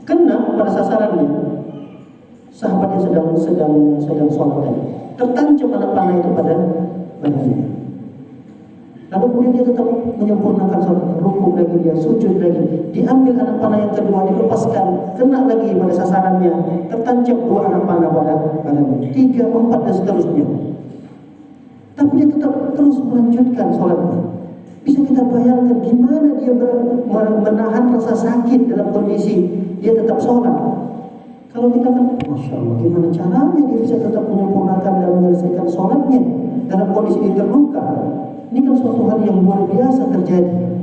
kena pada sasarannya. Sahabat yang sedang sholat tadi, tertancap anak panah itu pada badannya. Lalu kemudian dia tetap menyempurnakan sholat, rukuk lagi, dia sujud lagi, diambil anak panah yang kedua, dilepaskan, kena lagi pada sasarannya, tertancap dua anak panah pada badannya, 3, 4 dan seterusnya. Tapi dia tetap terus melanjutkan sholatnya. Bisa kita bayangkan gimana dia menahan rasa sakit dalam kondisi dia tetap sholat. Kalau kita kan, Masya Allah, gimana caranya dia bisa tetap menyempurnakan dan menyelesaikan sholatnya dalam kondisi dia terluka? Ini kan suatu hal yang luar biasa terjadi.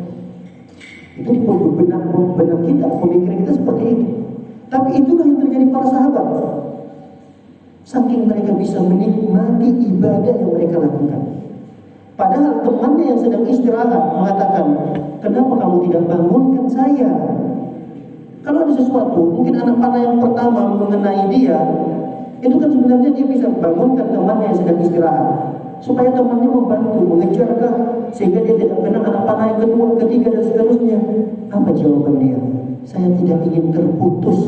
Itu di benak kita, pemikiran kita seperti itu. Tapi itulah yang terjadi para sahabat. Saking mereka bisa menikmati ibadah yang mereka lakukan. Padahal temannya yang sedang istirahat mengatakan, kenapa kamu tidak bangunkan saya? Kalau ada sesuatu, mungkin anak panah yang pertama mengenai dia, itu kan sebenarnya dia bisa bangunkan temannya yang sedang istirahat, supaya temannya membantu, mengejarkah, sehingga dia tidak kena anak panah yang kedua, ketiga dan seterusnya. Apa jawaban dia? Saya tidak ingin terputus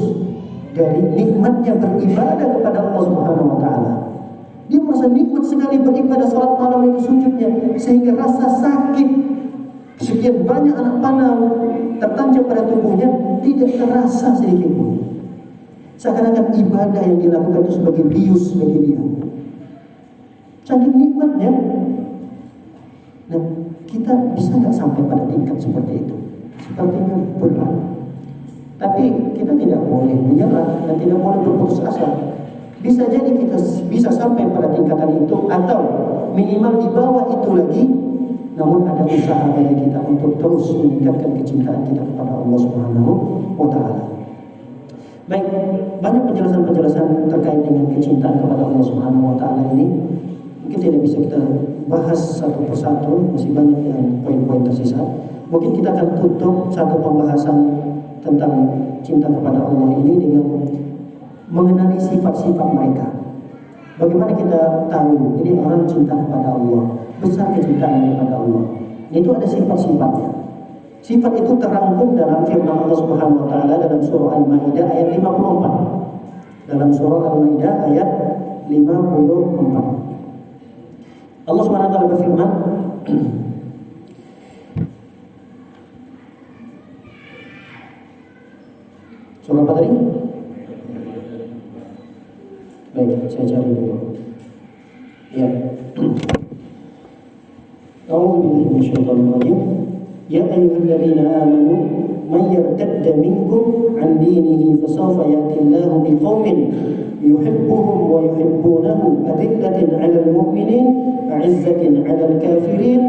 dari nikmatnya beribadah kepada Allah Subhanahu wa taala. Dia merasa nikmat sekali beribadah salat malam itu sujudnya, sehingga rasa sakit sekian banyak anak panah tertancap pada tubuhnya tidak terasa sedikit pun. Seakan-akan ibadah yang dilakukan itu sebagai bius bagi dia. Saking nikmatnya. Nah, kita bisa nggak sampai pada tingkat seperti itu? Sepertinya berat. Tapi kita tidak boleh menyerah dan tidak boleh berputus asa. Bisa jadi kita bisa sampai pada tingkatan itu, atau minimal di bawah itu lagi. Namun ada usaha bagi kita untuk terus meningkatkan kecintaan kita kepada Allah Subhanahu wa taala. Baik, banyak penjelasan-penjelasan terkait dengan kecintaan kepada Allah Subhanahu wa taala ini mungkin tidak bisa kita bahas satu persatu, masih banyak yang poin-poin tersisa. Mungkin kita akan tutup satu pembahasan tentang cinta kepada Allah ini dengan mengenali sifat-sifat mereka. Bagaimana kita tahu ini orang cinta kepada Allah, besar kecintaan kepada Allah? Itu ada sifat-sifatnya. Sifat itu terangkum dalam firman Allah Subhanahu wa taala dalam surah Al-Maidah ayat 54. Dalam surah Al-Maidah ayat 54. Allah Subhanahu wa taala berfirman, surah apa tadi? Baik, saya cari dulu. Ya. A'udzu billahi minasyaitonir rajim. Ya ayyuhalladzina amanu may yartadda minkum an dinihi fasawfa ya'ti Allahu biqaumin yuhibbuhum wa yuhibbunahu adillatin 'alal mu'minin 'izzatin 'alal kafirin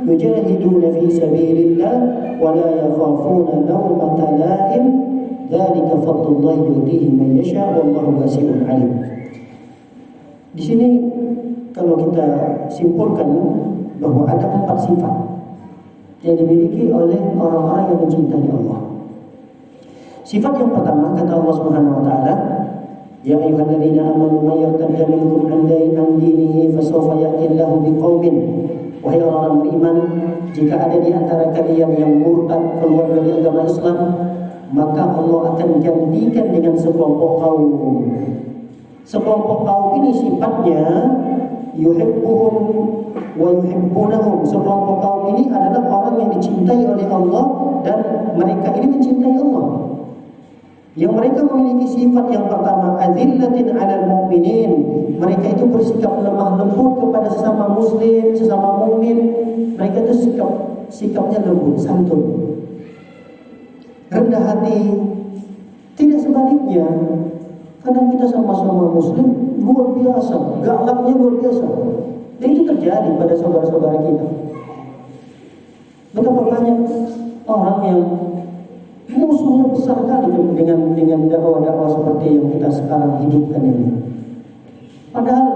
yujahiduna fi sabilillah wa la yakhafuna lawmata la'im dzalika fadlullahi yu'tihi man yasha wallahu wasi'un 'alim. Di sini kalau kita simpulkan bahwa ada 4 sifat yang dimiliki oleh orang-orang yang mencintai Allah. Sifat yang pertama kata Allah Subhanahu wa taala, ya ayyuhalladzina amanu may yartadda minkum an dinihi fasawfa ya'ti Allahu biqaumin. Wahai orang-orang beriman, jika ada di antara kalian yang murtad keluar dari agama Islam, maka Allah akan gantikan dengan sekelompok kaum. Sekelompok kaum ini sifatnya yuhibbuhum wa yuhibbunahum. Sekelompok kaum ini adalah orang yang dicintai oleh Allah dan mereka ini mencintai Allah. Yang mereka memiliki sifat yang pertama, azillatin 'alal mu'minin. Mereka itu bersikap lemah lembut kepada sesama muslim, sesama mukmin. Mereka itu sikapnya lembut, santun, rendah hati. Tidak sebaliknya. Kadang kita sama-sama muslim luar biasa, galaknya luar biasa. Dan itu terjadi pada saudara-saudara kita. Betapa banyak orang yang musuhnya besar kali dengan dakwah-dakwah seperti yang kita sekarang hidupkan ini. Padahal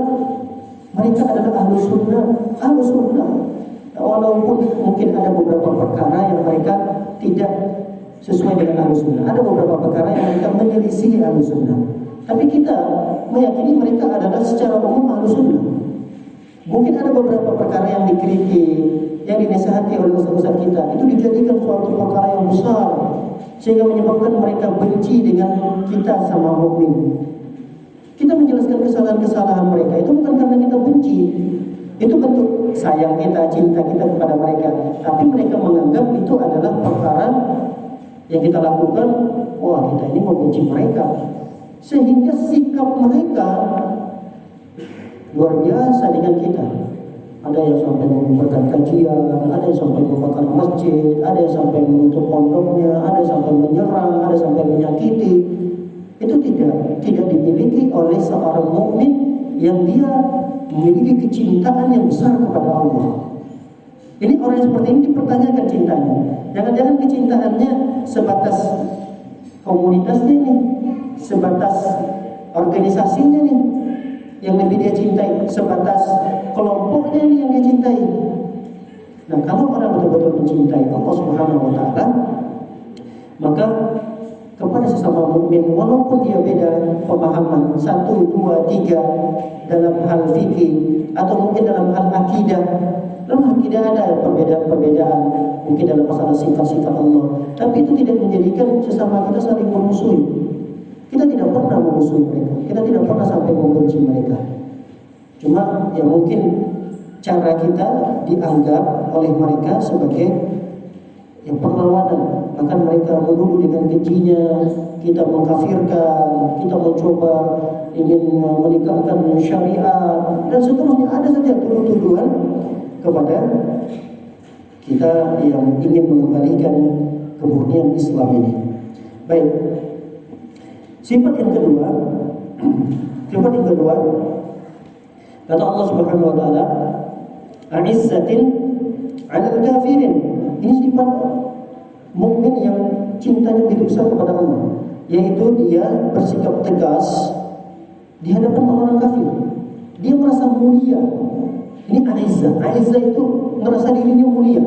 mereka adalah ahlu sunnah. Walaupun mungkin ada beberapa perkara yang mereka tidak sesuai dengan ahlu sunnah, ada beberapa perkara yang mereka menyelisih ahlu sunnah. Tapi kita meyakini mereka adalah secara umum ahlu sunnah. Mungkin ada beberapa perkara yang dikritik, yang dinasihati oleh ustaz-ustaz kita, itu dijadikan suatu perkara yang besar sehingga menyebabkan mereka benci dengan kita sama mukmin. Kita menjelaskan kesalahan-kesalahan mereka itu bukan karena kita benci. Itu bentuk sayang kita, cinta kita kepada mereka. Tapi mereka menganggap itu adalah perkara yang kita lakukan, wah kita ini membenci mereka. Sehingga sikap mereka luar biasa dengan kita. Ada yang sampai membubarkan kajian, ada yang sampai membakar masjid, ada yang sampai menutup pondoknya, ada yang sampai menyerang, ada yang sampai menyakiti. Itu tidak dimiliki oleh seorang mukmin yang dia memiliki kecintaan yang besar kepada Allah. Ini orang yang seperti ini dipertanyakan cintanya. Jangan-jangan kecintaannya sebatas komunitasnya nih, sebatas organisasinya nih yang lebih dia cintai, sebatas kelompoknya ini yang dia cintai. Nah, kalau orang betul-betul mencintai Allah Subhanahu wa taala, maka kepada sesama mukmin walaupun dia beda pemahaman 1, 2, 3 dalam hal fikih atau mungkin dalam hal akidah. Dalam akidah ada perbedaan-perbedaan mungkin dalam masalah sifat-sifat Allah, tapi itu tidak menjadikan sesama kita saling memusuhi. Kita tidak pernah memusuhi mereka, kita tidak pernah sampai membenci mereka. Cuma ya mungkin cara kita dianggap oleh mereka sebagai yang perlawanan. Bahkan mereka menuduh dengan kejinya, kita mengkafirkan, kita mencoba ingin meninggalkan syariat dan seterusnya. Ada saja tuduhan kepada kita yang ingin mengembalikan kemurnian Islam ini. Baik. Sifat yang kedua, kata Allah Subhanahu wa taala, "A'izzatin 'alal kafirin." Ini sifat mukmin yang cintanya begitu besar kepada Allah, yaitu dia bersikap tegas di hadapan orang kafir. Dia merasa mulia. Ini a'izzah. A'izzah itu merasa dirinya mulia.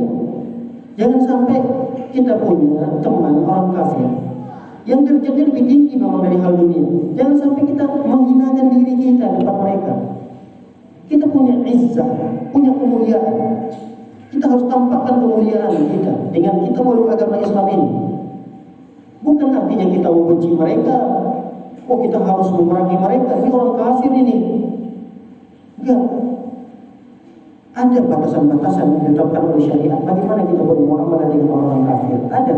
Jangan sampai kita punya teman orang kafir yang derajatnya lebih tinggi memang dari hal dunia. Jangan sampai kita menghinakan diri kita depan mereka. Kita punya izzah, punya kemuliaan. Kita harus tampakkan kemuliaan kita dengan kita meluk agama Islam ini. Bukan artinya kita membenci mereka. Oh, kita harus memerangi mereka. Ini orang kafir ini. Enggak. Ada batasan-batasan yang ditetapkan oleh syariat. Bagaimana kita bermuamalah dengan orang kafir? Ada.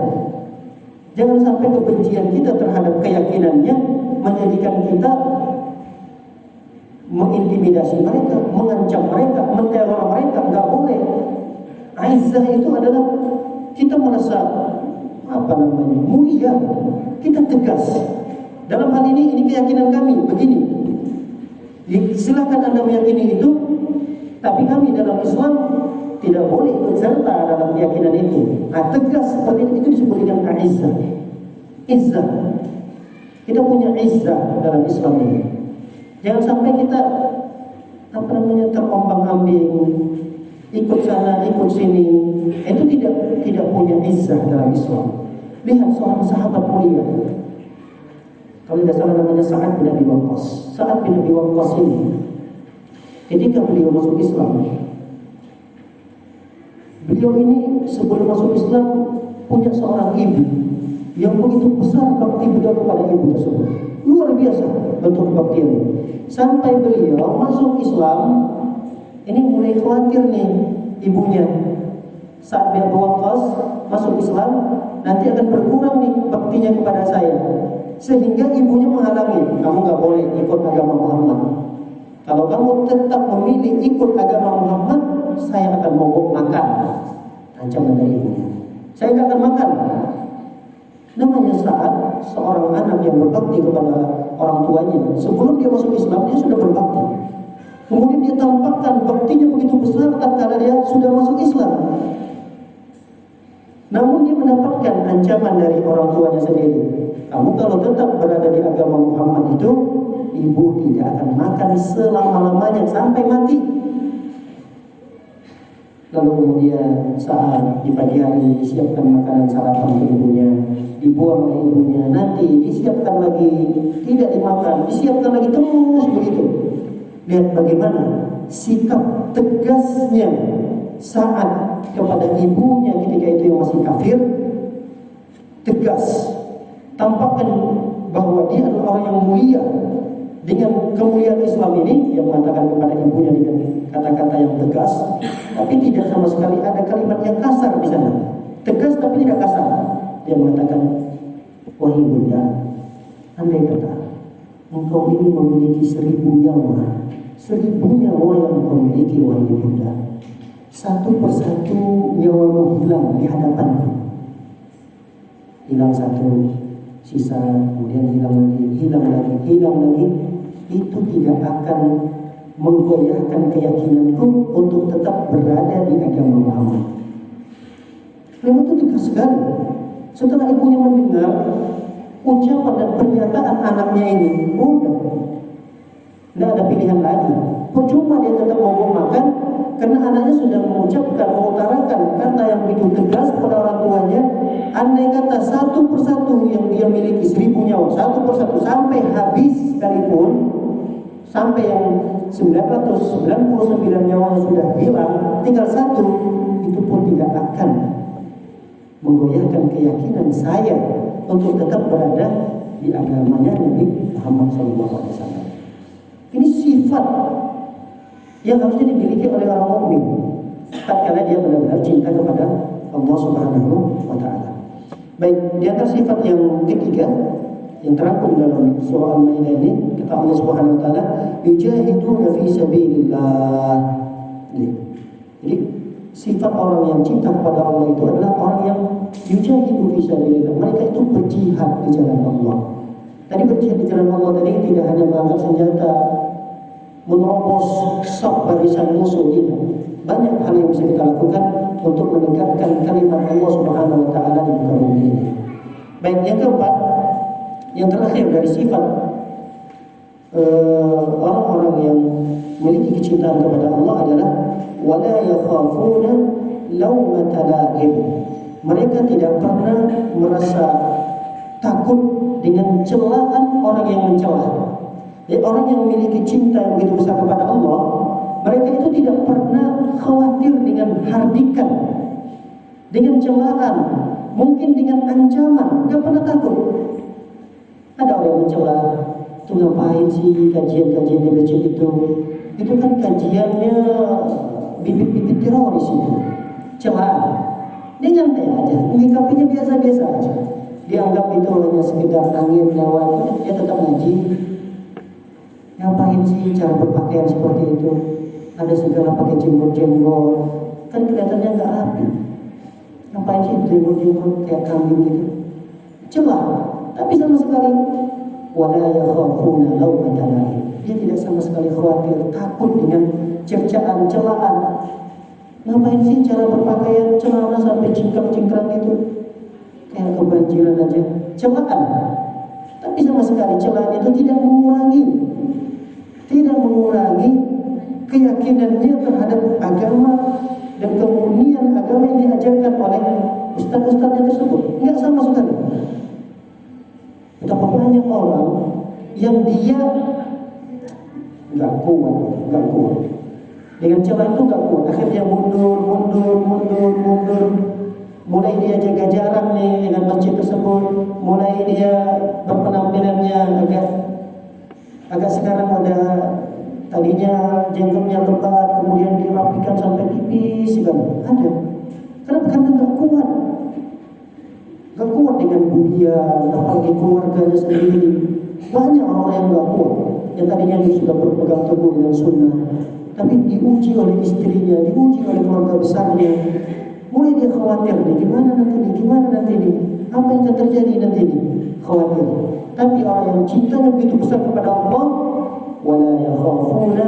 Jangan sampai kebencian kita terhadap keyakinannya menjadikan kita mengintimidasi mereka, mengancam mereka, menteror mereka. Enggak boleh. Aizzah itu adalah kita merasa mulia, kita tegas. Dalam hal ini keyakinan kami begini. Silakan Anda meyakini itu, tapi kami dalam Islam tidak boleh ikut serta dalam keyakinan itu. Tegas seperti itu disebut dengan izzah. Izzah. Kita punya izzah dalam Islam ini. Jangan sampai kita terombang-ambing, ikut sana, ikut sini. Itu tidak punya izzah dalam Islam. Lihat seorang sahabat mulia. Kalau tidak salah namanya Sa'ad bin Abi Waqqas. Sa'ad bin Abi Waqqas ini ketika beliau masuk Islam, beliau ini sebelum masuk Islam punya seorang ibu yang begitu besar bakti beliau kepada ibu tersebut. Luar biasa bentuk bakti ini. Sampai beliau masuk Islam, ini mulai khawatir nih ibunya. Sa'ad bin Abi Waqqas masuk Islam, nanti akan berkurang nih baktinya kepada saya. Sehingga ibunya menghalangi, kamu gak boleh ikut agama Muhammad. Kalau kamu tetap memilih ikut agama Muhammad, saya akan mogok makan. Ancaman dari ibunya. Saya gak akan makan. Namanya Sa'ad, seorang anak yang berbakti kepada orang tuanya. Sebelum dia masuk Islam, dia sudah berbakti. Kemudian dia tampakkan baktinya begitu besar tatkala dia sudah masuk Islam. Namun dia mendapatkan ancaman dari orang tuanya sendiri. Kamu kalau tetap berada di agama Muhammad itu, ibu tidak akan makan selama-lamanya sampai mati. Lalu kemudian saat di pagi hari disiapkan makanan sarapan untuk ibunya, dibuang oleh ibunya, nanti disiapkan lagi, tidak dimakan, disiapkan lagi, terus begitu. Lihat bagaimana sikap tegasnya saat kepada ibunya ketika itu yang masih kafir, tegas, tampakkan bahwa dia adalah orang yang mulia. Dengan kemuliaan Islam ini, dia mengatakan kepada ibunya dengan kata-kata yang tegas, tapi tidak sama sekali ada kalimat yang kasar di sana. Tegas tapi tidak kasar. Dia mengatakan, wahai bunda, andai kata engkau ini memiliki 1000 nyawa, 1000 nyawa yang engkau miliki, wahai bunda, satu persatu nyawamu hilang di hadapanku. Hilang satu, sisa, kemudian hilang lagi. Itu tidak akan menggoyahkan keyakinanku untuk tetap berada di agama Muhammad. Kalimat itu tegas sekali. Setelah ibunya mendengar ucapan dan pernyataan anaknya ini, udah tidak ada pilihan lagi. Percuma dia tetap mau makan, karena anaknya sudah mengucapkan, mengutarakan kata yang begitu tegas kepada orang tuanya. Andai kata satu persatu yang dia miliki 1000 nyawa, satu persatu sampai habis sekalipun, sampai yang 999 nyawanya sudah hilang, tinggal satu, itu pun tidak akan menggoyahkan keyakinan saya untuk tetap berada di agamanya Nabi Muhammad SAW. Ini sifat yang harusnya dimiliki oleh orang mukmin tatkala dia benar-benar cinta kepada Allah Subhanahu wa taala. Baik, di antara sifat yang ketiga yang terangkum dalam surah Al-Maidah ini, kata Allah Subhanahu wa taala, yujahiduna fi sabilillah. Jadi sifat orang yang cinta kepada Allah itu adalah orang yang yujahidu fi sabilillah. Mereka itu berjihad di jalan Allah. Tadi berjihad di jalan Allah tadi tidak hanya mengangkat senjata, menerobos saf barisan musuh, tidak. Banyak hal yang bisa kita lakukan untuk menegakkan kalimat Allah Subhanahu wa taala di muka bumi ini. Baik, yang keempat, yang terakhir dari sifat orang-orang yang memiliki kecintaan kepada Allah adalah wala yakhafuna laumata laim. Mereka tidak pernah merasa takut dengan celaan orang yang mencela. Jadi orang yang memiliki cinta yang begitu besar kepada Allah, mereka itu tidak pernah khawatir dengan hardikan, dengan celaan, mungkin dengan ancaman, tidak pernah takut. Ada orang yang mencela, itu ngapain sih kajian-kajian di masjid itu? Itu kan kajiannya bibit-bibit teroris itu, celaan. Dia nyantai aja, menyikapinya biasa-biasa aja. Dianggap itu hanya sekedar angin lewat, dia tetap ngaji. Ngapain sih cara berpakaian seperti itu? Ada segala pakai jenggot-jenggot, kan kelihatannya nggak rapi. Ngapain sih jenggot-jenggot kayak kambing gitu? Celah, tapi sama sekali wala yakhafuna lawmata laim. Dia tidak sama sekali khawatir, takut dengan cercaan, celaan. Ngapain sih cara berpakaian celana sampai cingkrang-cingkrang gitu? Kayak kebanjiran aja. Celaan. Tapi sama sekali celaan itu tidak mengurangi keyakinannya terhadap agama dan kemurnian agama yang diajarkan oleh ustaz-ustaznya tersebut. Enggak sama sekali. Betapa banyak orang yang dia enggak kuat. Dengan celah itu enggak kuat. Akhirnya mundur. Mulai dia jaga jarak nih dengan masjid tersebut. Mulai dia berpenampilannya agak sekarang udah tadinya jenggotnya lebat, kemudian dirapikan sampai tipis segala. Ada. Karena enggak kuat. Enggak kuat dengan budian, apalagi keluarganya sendiri. Banyak orang yang enggak kuat. Yang tadinya dia sudah berpegang teguh dengan sunnah, tapi diuji oleh istrinya, diuji oleh keluarga besarnya. Mulai dia khawatir nih, gimana nanti nih, apa yang akan terjadi nanti nih, khawatir. Tapi orang yang cintanya begitu besar kepada Allah, wala yakhafuna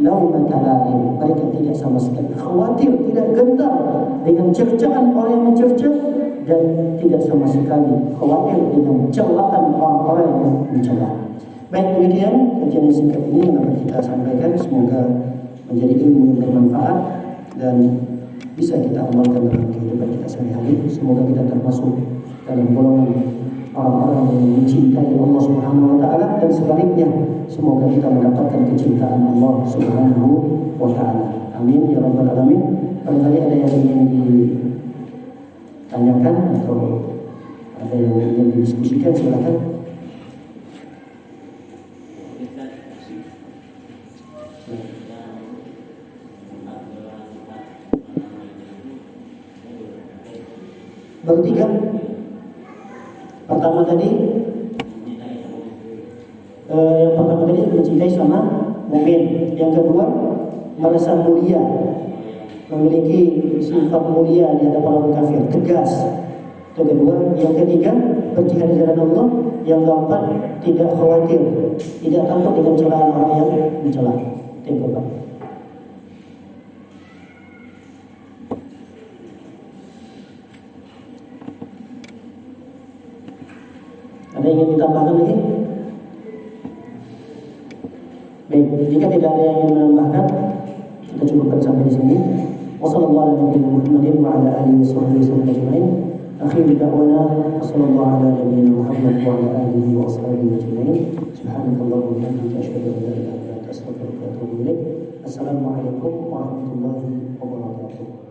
lawmata laim. Mereka tidak sama sekali khawatir, tidak gentar dengan cercaan orang yang mencerca, dan tidak sama sekali khawatir dengan celaan orang-orang yang mencela. Baik, demikian kajian singkat ini yang akan kita sampaikan. Semoga menjadi ilmu yang bermanfaat dan bisa kita amalkan dalam kehidupan kita sehari-hari. Semoga kita termasuk dalam golongan orang-orang yang mencintai Allah Subhanahu wa taala, dan sebaliknya semoga kita mendapatkan kecintaan Allah Subhanahu wa taala. Amin ya rabbal alamin. Barangkali ada yang ingin ditanyakan atau ada yang ingin didiskusikan, silakan. Baru 3. Pertama tadi yang pertama tadi mencintai sama mukmin. Yang kedua merasa mulia, memiliki sifat mulia di hadapan orang kafir, tegas. Itu kedua. Yang ketiga berjihad di jalan Allah. Yang keempat tidak khawatir, tidak takut dengan celaan orang yang mencela. Itu yang keempat. Ada yang ingin ditambahkan lagi? Baik, jika tidak ada yang ingin menambahkan, kita cukupkan sampai di sini. Wassalamualaikum warahmatullahi wabarakatuh. Akhir da'wana sallallahu ala nabiyyina Muhammad wa ala alihi wa ashabihi ajma'in. Subhanakallahumma wa bihamdika asyhadu an la ilaha illa anta astaghfiruka wa atubu ilaik. Assalamualaikum warahmatullahi wabarakatuh.